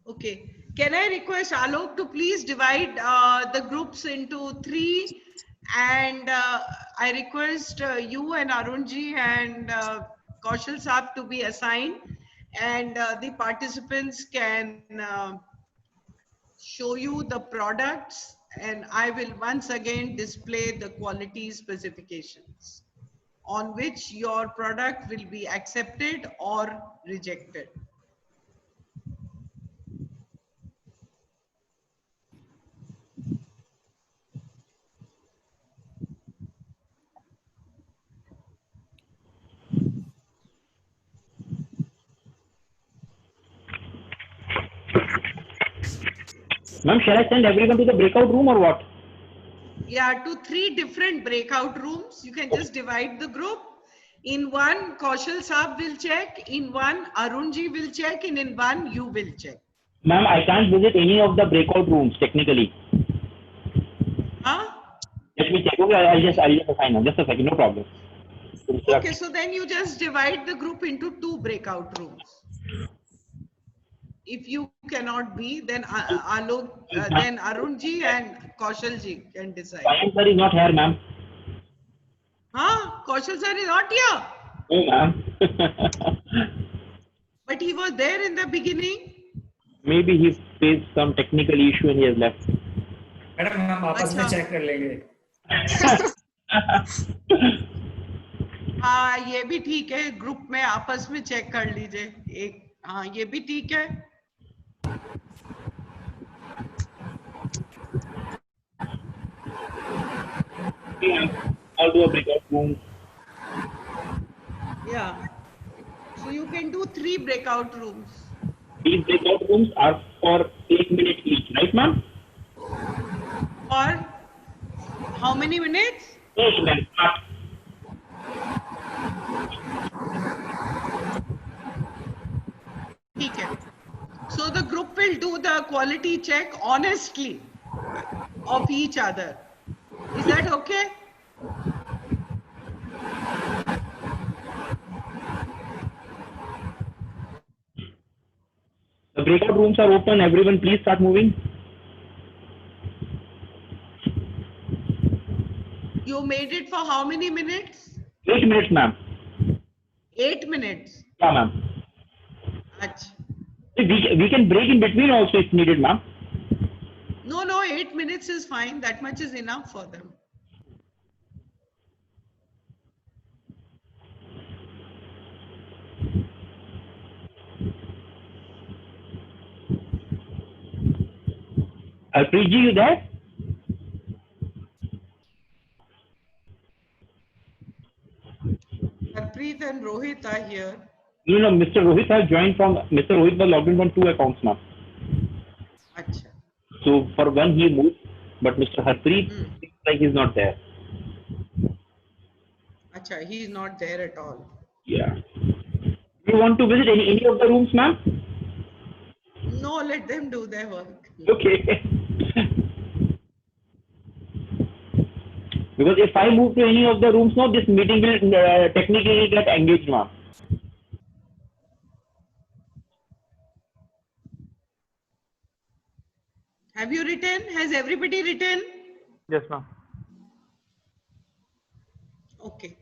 Okay. Can I request Alok to please divide the groups into 3, and I request you and Arunji and Kaushal Saab to be assigned, and the participants can show you the products, and I will once again display the quality specifications on which your product will be accepted or rejected. Ma'am, shall I send everyone to the breakout room or what? Yeah, to 3 different breakout rooms. You can just divide the group. In one, Kaushal Saab will check. In one, Arunji will check. And in one, you will check. Ma'am, I can't visit any of the breakout rooms technically. Huh? Let me check. Okay, I'll just assign them. Just a second, no problem. Okay, so then you just divide the group into 2 breakout rooms. If you cannot be, then Alok, then Arunji and Kaushalji can decide. Kaushal sir is not here, ma'am. Huh? Kaushal sir is not here. No, ma'am. But he was there in the beginning. Maybe he faced some technical issue and he has left. Madam हम आपस में check कर लेंगे. हाँ, ये भी ठीक है. ग्रुप में आपस में चेक कर लीजिए. एक, हाँ, ये भी ठीक है. I'll do a breakout room. Yeah. So you can do 3 breakout rooms. These breakout rooms are for 8 minutes each, right, ma'am? Or how many minutes? 8 minutes. ठीक है. So the group will do the quality check honestly of each other. Is that okay? The breakout rooms are open. Everyone, please start moving. You made it for how many minutes? 8 minutes, ma'am. 8 minutes. Yeah, ma'am. Achha. We can break in between also if needed, ma'am. No, 8 minutes is fine. That much is enough for them. Preet ji, you there? Harpreet and Rohit are here. No, Mr. Rohit has joined from, Mr. Rohit was logged in from 2 accounts, ma'am. Achha. So for one he moved, but Mr. Harpreet seems like he's not there. Achha, he is not there at all. Yeah. Do you want to visit any of the rooms, ma'am? No, let them do their work. Okay. Because if I move to any of the rooms now, this meeting will technically get engaged, ma'am. Have you written? Has everybody written? Yes, ma'am. Okay.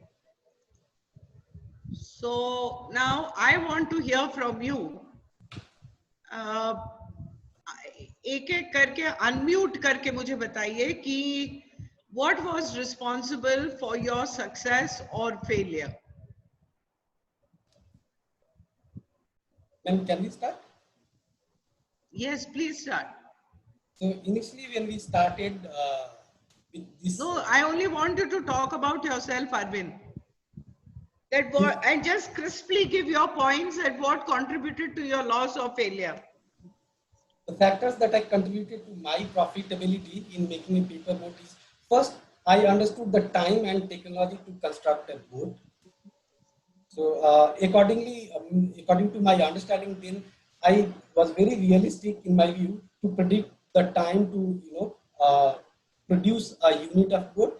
So now I want to hear from you. एक एक करके unmute करके मुझे बताइए कि what was responsible for your success or failure? Then can we start? Yes, please start. So initially when we started with this. No, I only want you to talk about yourself, Arvind. That what, and just crisply give your points at what contributed to your loss or failure. The factors that I contributed to my profitability in making a paper boat is, first, I understood the time and technology to construct a boat. So according to my understanding, then I was very realistic in my view to predict the time to produce a unit of boat.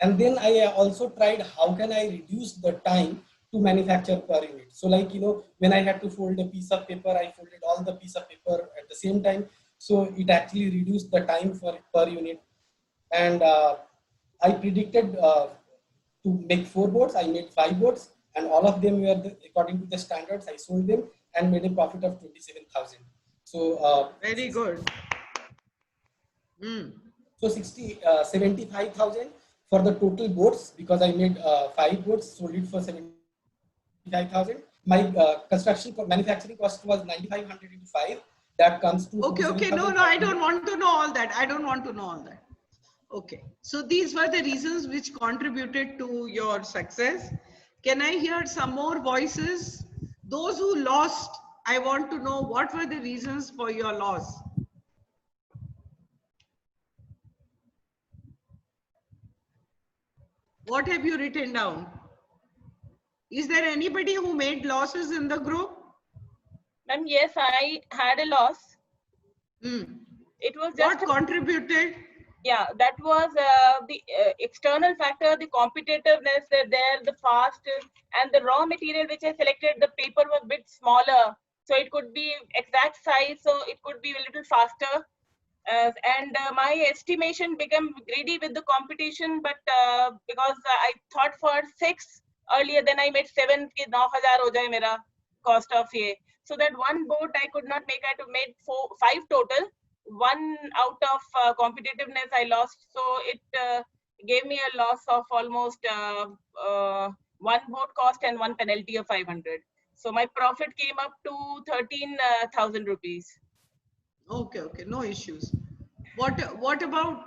And then I also tried how can I reduce the time to manufacture per unit. So like, when I had to fold a piece of paper, I folded all the piece of paper at the same time. So it actually reduced the time for per unit. And I predicted to make 4 boats. I made 5 boats, and all of them were according to the standards. I sold them and made a profit of 27,000. So very good. So 75,000 for the total boats, because I made 5 boats, sold it for 75,000. My manufacturing cost was 9,500 into 5. That comes to okay. No, I don't want to know all that. I don't want to know all that. Okay, so these were the reasons which contributed to your success. Can I hear some more voices? Those who lost, I want to know what were the reasons for your loss. What have you written down? Is there anybody who made losses in the group? Ma'am, yes, I had a loss. It was just what contributed? Yeah, that was the external factor, the competitiveness there, the fast, and the raw material which I selected, the paper was a bit smaller. So it could be exact size, so it could be a little faster. And my estimation became greedy with the competition, but because I thought for 6 earlier, then I made 7, ki 9,000 ho jaye mera cost of ye. So that one boat I could not make, I had to make 5 total. 1 out of competitiveness I lost, so it gave me a loss of almost 1 boat cost and 1 penalty of 500. So my profit came up to 13,000 rupees. Okay, no issues. What about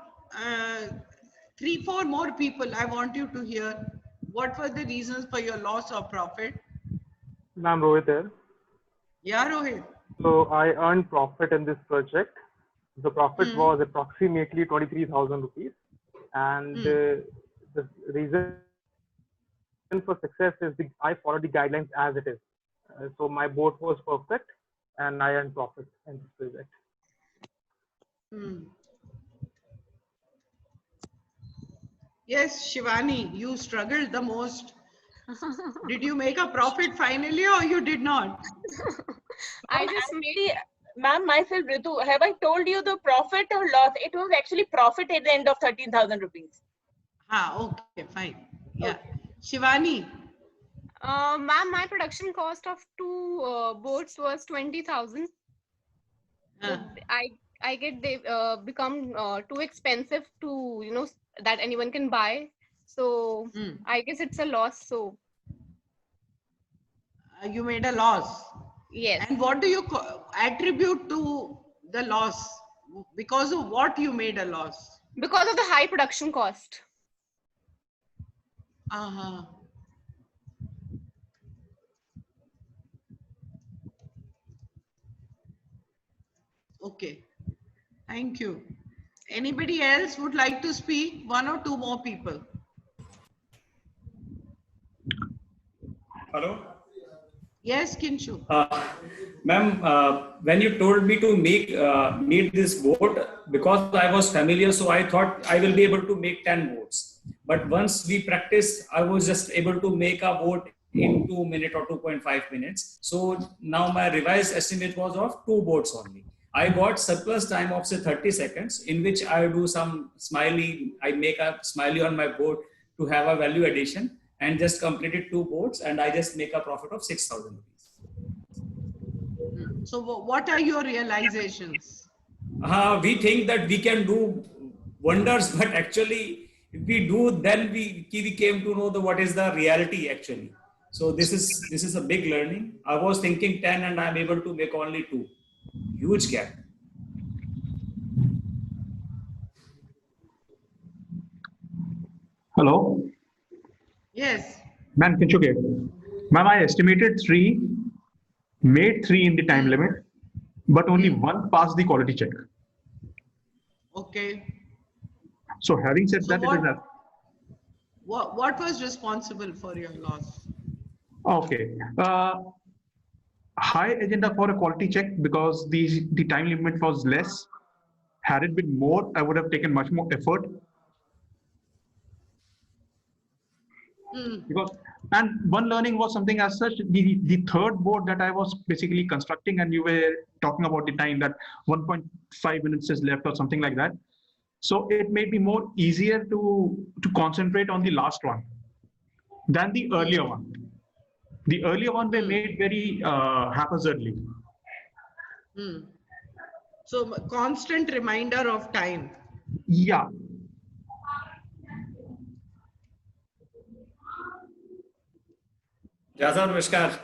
3-4 more people? I want you to hear what were the reasons for your loss or profit. Ma'am, Rohit here. Yeah, Rohit. So I earned profit in this project. The profit was approximately 23,000 rupees, and the reason for success is I followed the guidelines as it is. So my boat was perfect, and I earned profit in this project. Yes, Shivani, you struggled the most. Did you make a profit finally, or you did not? I just made. Ma'am, myself, Ritu, have I told you the profit or loss? It was actually profit at the end of 13,000 rupees. Okay, fine. Yeah. Shivani. Ma'am, my production cost of 2 boats was 20,000. So I get they become too expensive to that anyone can buy. So I guess it's a loss. So you made a loss. Yes. And what do you attribute to the loss? Because of what you made a loss? Because of the high production cost. Okay. Thank you. Anybody else would like to speak? 1 or 2 more people. Hello. Yes, Kinshu. Ma'am, when you told me to make this boat, because I was familiar, so I thought I will be able to make 10 boats. But once we practiced, I was just able to make a boat in 2 minutes or 2.5 minutes. So now my revised estimate was of 2 boats only. I got surplus time of say 30 seconds in which I do some smiley, I make a smiley on my board to have a value addition and just completed 2 boards and I just make a profit of 6,000 rupees. So what are your realizations? We think that we can do wonders, but actually if we do, then we came to know what is the reality actually. So this is a big learning. I was thinking 10 and I'm able to make only 2. Huge gap. Hello. Yes. Ma'am, Kinchuke. Ma'am, I estimated 3, made 3 in the time limit, but only 1 passed the quality check. Okay. So having said So that, it is what was responsible for your loss? okay. High agenda for a quality check because the time limit was less. Had it been more, I would have taken much more effort. Because, and one learning was something as such, the third board that I was basically constructing, and you were talking about the time that 1.5 minutes is left or something like that. So it made me more easier to concentrate on the last one than the earlier one. The earlier one were made very haphazardly. So constant reminder of time. Yeah. Jaza Namaskar.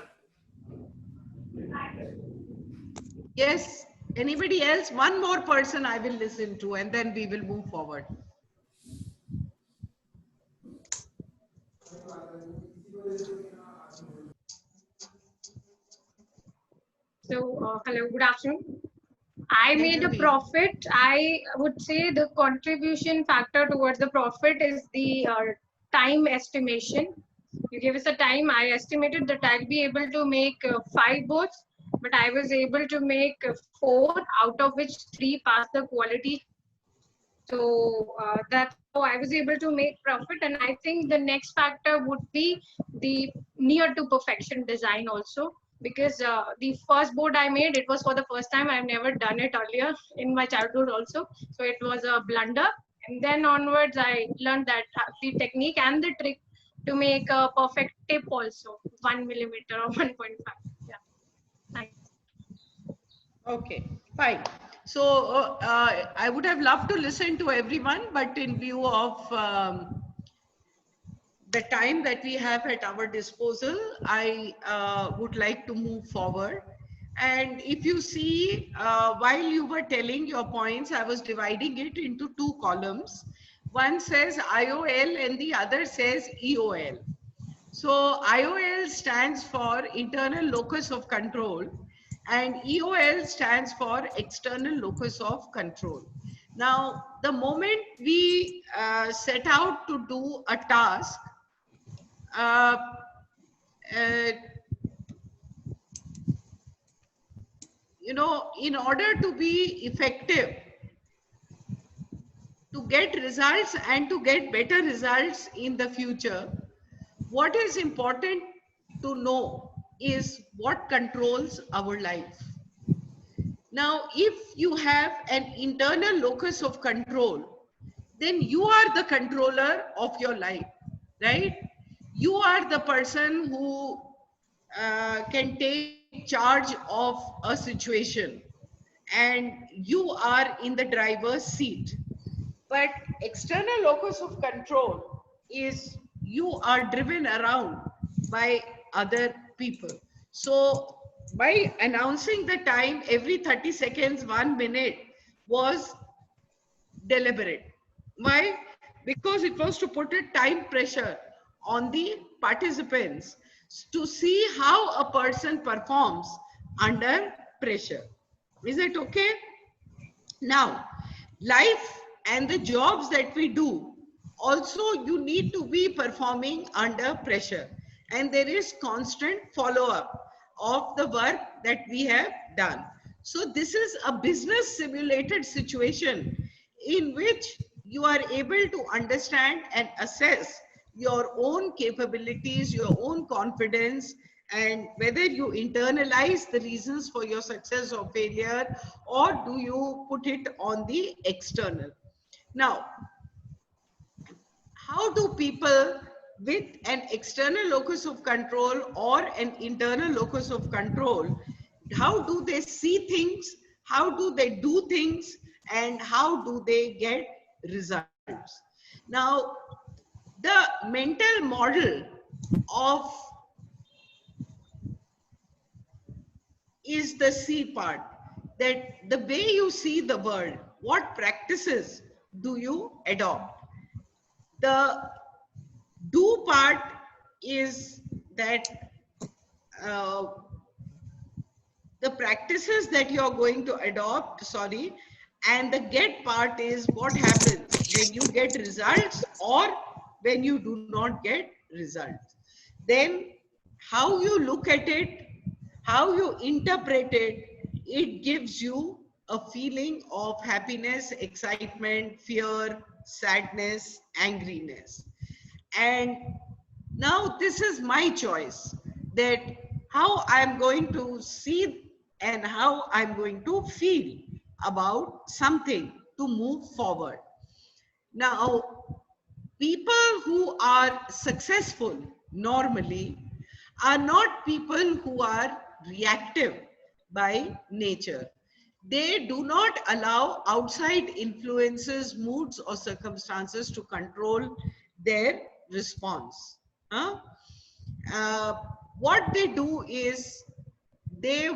Yes. Anybody else? One more person I will listen to, and then we will move forward. So, hello, good afternoon. I made a profit. I would say the contribution factor towards the profit is the time estimation. You give us a time. I estimated that I'll be able to make 5 boards, but I was able to make 4, out of which 3 passed the quality. So that's how I was able to make profit. And I think the next factor would be the near to perfection design also. Because the first board I made, it was for the first time. I've never done it earlier in my childhood also. So it was a blunder. And then onwards, I learned that the technique and the trick to make a perfect tip also, 1 millimeter or 1.5. Yeah. Thanks. Okay, fine. So I would have loved to listen to everyone, but in view of the time that we have at our disposal, I would like to move forward. And if you see, while you were telling your points, I was dividing it into 2 columns. One says IOL and the other says EOL. So IOL stands for internal locus of control and EOL stands for external locus of control. Now, the moment we set out to do a task, you know, in order to be effective, to get results and to get better results in the future, what is important to know is what controls our life. Now, if you have an internal locus of control, then you are the controller of your life, right? You are the person who can take charge of a situation and you are in the driver's seat. But external locus of control is you are driven around by other people. So by announcing the time every 30 seconds, 1 minute was deliberate. Why? Because it was to put a time pressure on the participants to see how a person performs under pressure. Is it okay? Now, life and the jobs that we do, also you need to be performing under pressure. And there is constant follow-up of the work that we have done. So this is a business simulated situation in which you are able to understand and assess your own capabilities, your own confidence, and whether you internalize the reasons for your success or failure, or do you put it on the external. Now, how do people with an external locus of control or an internal locus of control, how do they see things, how do they do things, and how do they get results? Now, the mental model of is the C part, that the way you see the world, what practices do you adopt? The do part is that the practices that you're going to adopt, sorry, and the get part is what happens when you get results or when you do not get results. Then how you look at it, how you interpret it, it gives you a feeling of happiness, excitement, fear, sadness, angriness. And now this is my choice, that how I'm going to see and how I'm going to feel about something to move forward. Now, people who are successful normally are not people who are reactive by nature. They do not allow outside influences, moods, or circumstances to control their response. Huh? What they do is they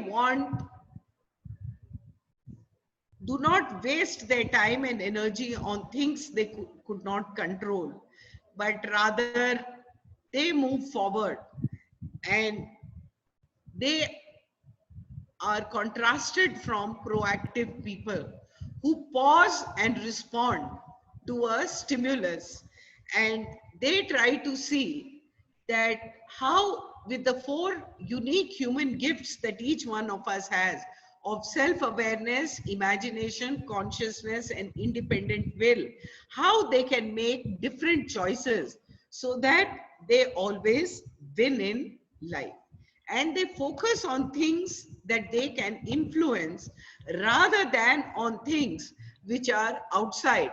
do not waste their time and energy on things they could not control, but rather they move forward, and they are contrasted from proactive people who pause and respond to a stimulus, and they try to see that how, with the 4 unique human gifts that each one of us has of self-awareness, imagination, consciousness, and independent will, how they can make different choices so that they always win in life. And they focus on things that they can influence rather than on things which are outside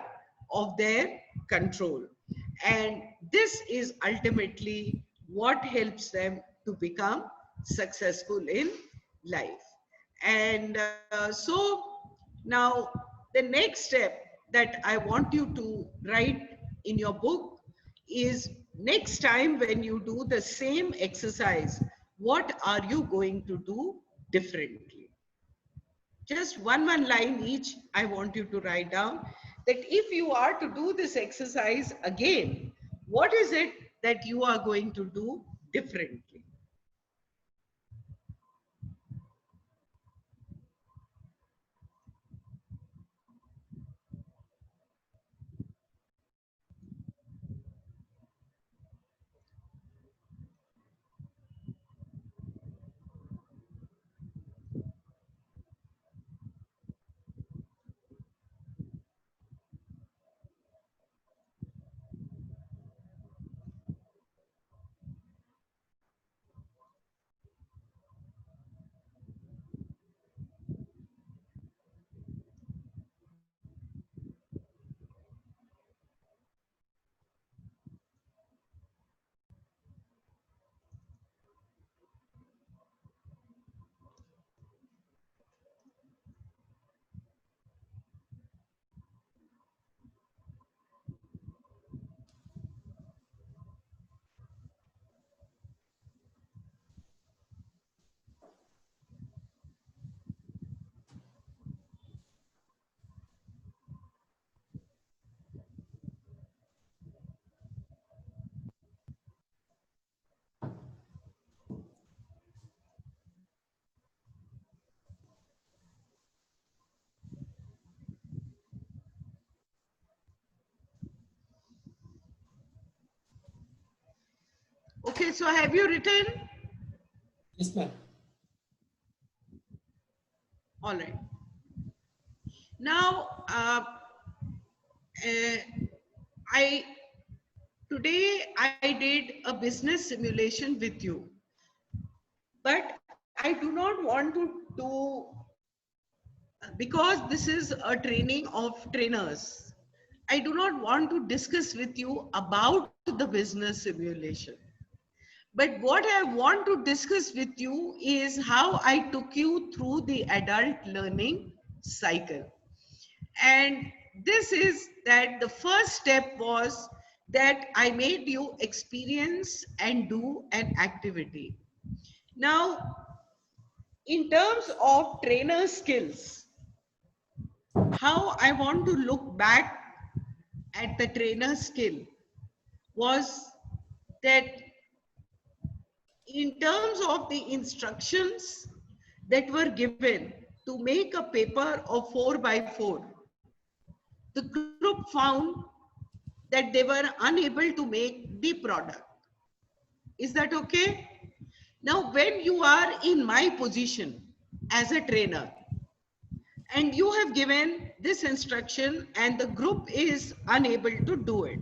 of their control. And this is ultimately what helps them to become successful in life. And so now the next step that I want you to write in your book is, next time when you do the same exercise, what are you going to do differently? Just one line each, I want you to write down that if you are to do this exercise again, what is it that you are going to do differently? Okay, so have you written? Yes, ma'am. All right. Now, today I did a business simulation with you. but I do not want to do, because this is a training of trainers, I do not want to discuss with you about the business simulation. But what I want to discuss with you is how I took you through the adult learning cycle. And this is that the first step was that I made you experience and do an activity. Now, in terms of trainer skills, how I want to look back at the trainer skill was that in terms of the instructions that were given to make a paper of 4x4, the group found that they were unable to make the product. Is that okay? Now, when you are in my position as a trainer and you have given this instruction and the group is unable to do it.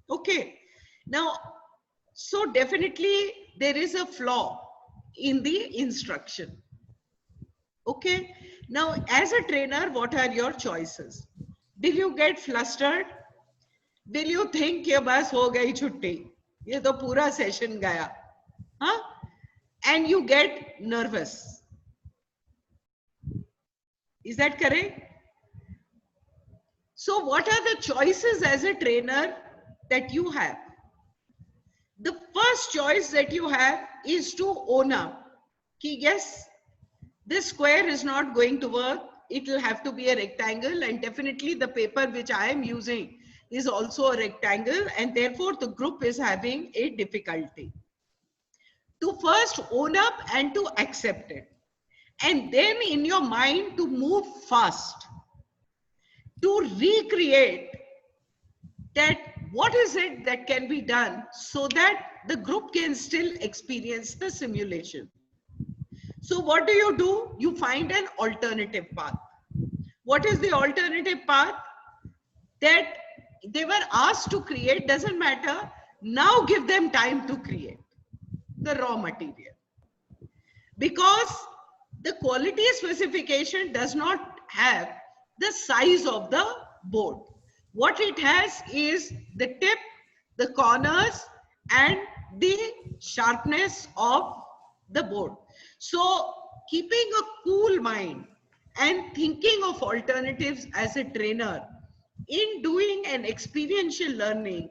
Okay. Now, so definitely there is a flaw in the instruction. Okay. Now, as a trainer, what are your choices? Will you get flustered? Will you think कि बस हो गई छुट्टी, ये तो पूरा session गया, huh? And you get nervous. Is that correct? So what are the choices as a trainer that you have? The first choice that you have is to own up. Ki yes, this square is not going to work. It will have to be a rectangle, and definitely the paper which I am using is also a rectangle, and therefore the group is having a difficulty. To first own up and to accept it. And then in your mind to move fast, to recreate that what is it that can be done so that the group can still experience the simulation. So what do? You find an alternative path. What is the alternative path? That they were asked to create, doesn't matter. Now give them time to create the raw material. Because the quality specification does not have the size of the board. What it has is the tip, the corners, and the sharpness of the board. So keeping a cool mind and thinking of alternatives as a trainer in doing an experiential learning,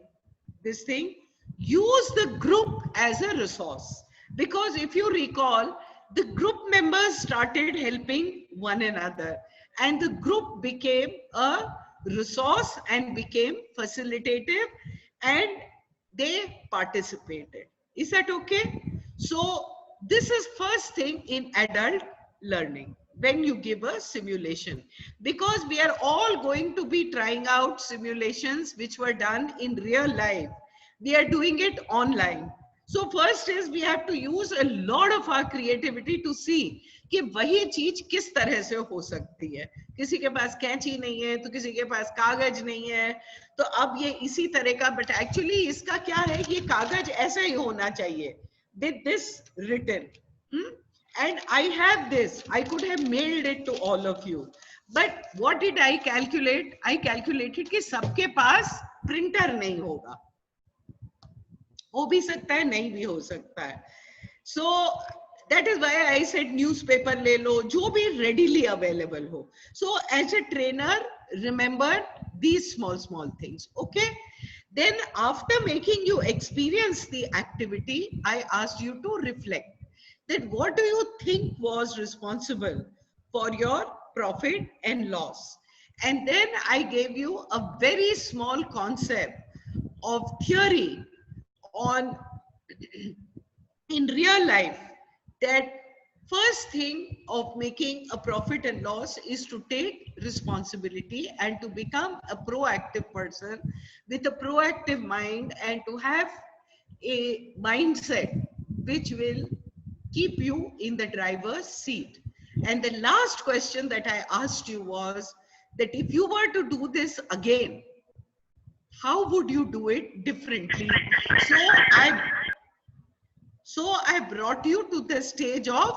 this thing, use the group as a resource. Because if you recall, the group members started helping one another and the group became a resource and became facilitative and they participated. Is that okay? So this is first thing in adult learning when you give a simulation, because we are all going to be trying out simulations which were done in real life. We are doing it online. So first is we have to use a lot of our creativity to see कि वही चीज किस तरह से हो सकती है. किसी के पास कैंची नहीं है तो किसी के पास कागज नहीं है, तो अब ये इसी तरह का, but actually इसका क्या है, ये कागज ऐसा ही होना चाहिए with this written. And I have this, I could have mailed it to all of you, but what did I calculate? I calculated कि सबके पास printer नहीं होगा. हो भी सकता है, नहीं भी हो सकता है. So that is why I said newspaper ले लो, जो भी readily available हो. So as a trainer, remember these small things. Okay. Then after making you experience the activity, I asked you to reflect that what do you think was responsible for your profit and loss. And then I gave you a very small concept of theory on in real life, that first thing of making a profit and loss is to take responsibility and to become a proactive person with a proactive mind and to have a mindset which will keep you in the driver's seat. And the last question that I asked you was that if you were to do this again, So I brought you to the stage of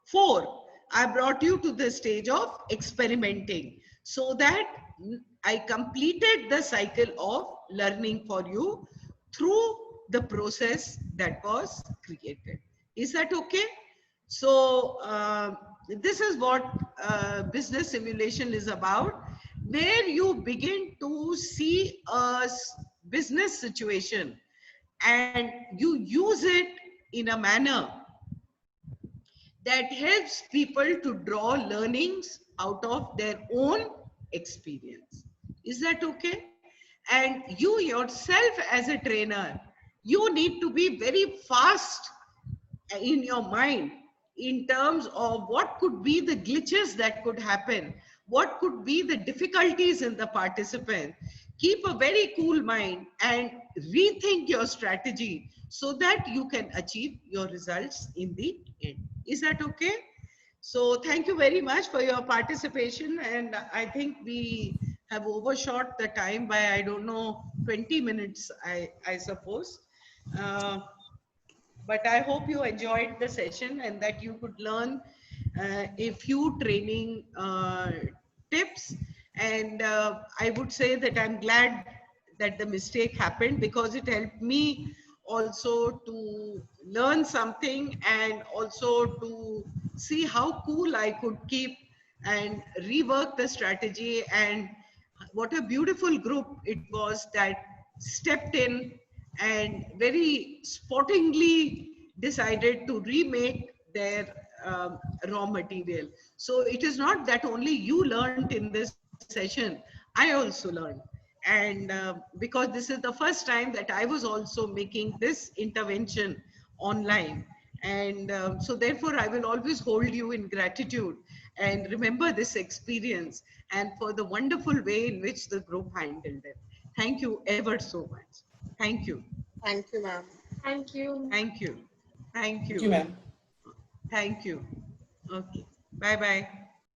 4. I brought you to the stage of experimenting, so that I completed the cycle of learning for you through the process that was created. Is that okay? So this is what business simulation is about, where you begin to see a business situation and you use it in a manner that helps people to draw learnings out of their own experience. Is that okay? And you yourself as a trainer, you need to be very fast in your mind in terms of what could be the glitches that could happen, what could be the difficulties in the participant. Keep a very cool mind and rethink your strategy so that you can achieve your results in the end. Is that okay? So thank you very much for your participation, and I think we have overshot the time by, I don't know, 20 minutes, I suppose. But I hope you enjoyed the session and that you could learn a few training tips. And I would say that I'm glad that the mistake happened, because it helped me also to learn something and also to see how cool I could keep and rework the strategy. And what a beautiful group it was that stepped in and very sportingly decided to remake their raw material. So it is not that only you learned in this session, I also learned. And because this is the first time that I was also making this intervention online. And so therefore I will always hold you in gratitude and remember this experience and for the wonderful way in which the group handled it. Thank you ever so much. Thank you. Thank you, ma'am. Thank you. Thank you. Thank you. Thank you, ma'am. Thank you. Okay. Bye-bye.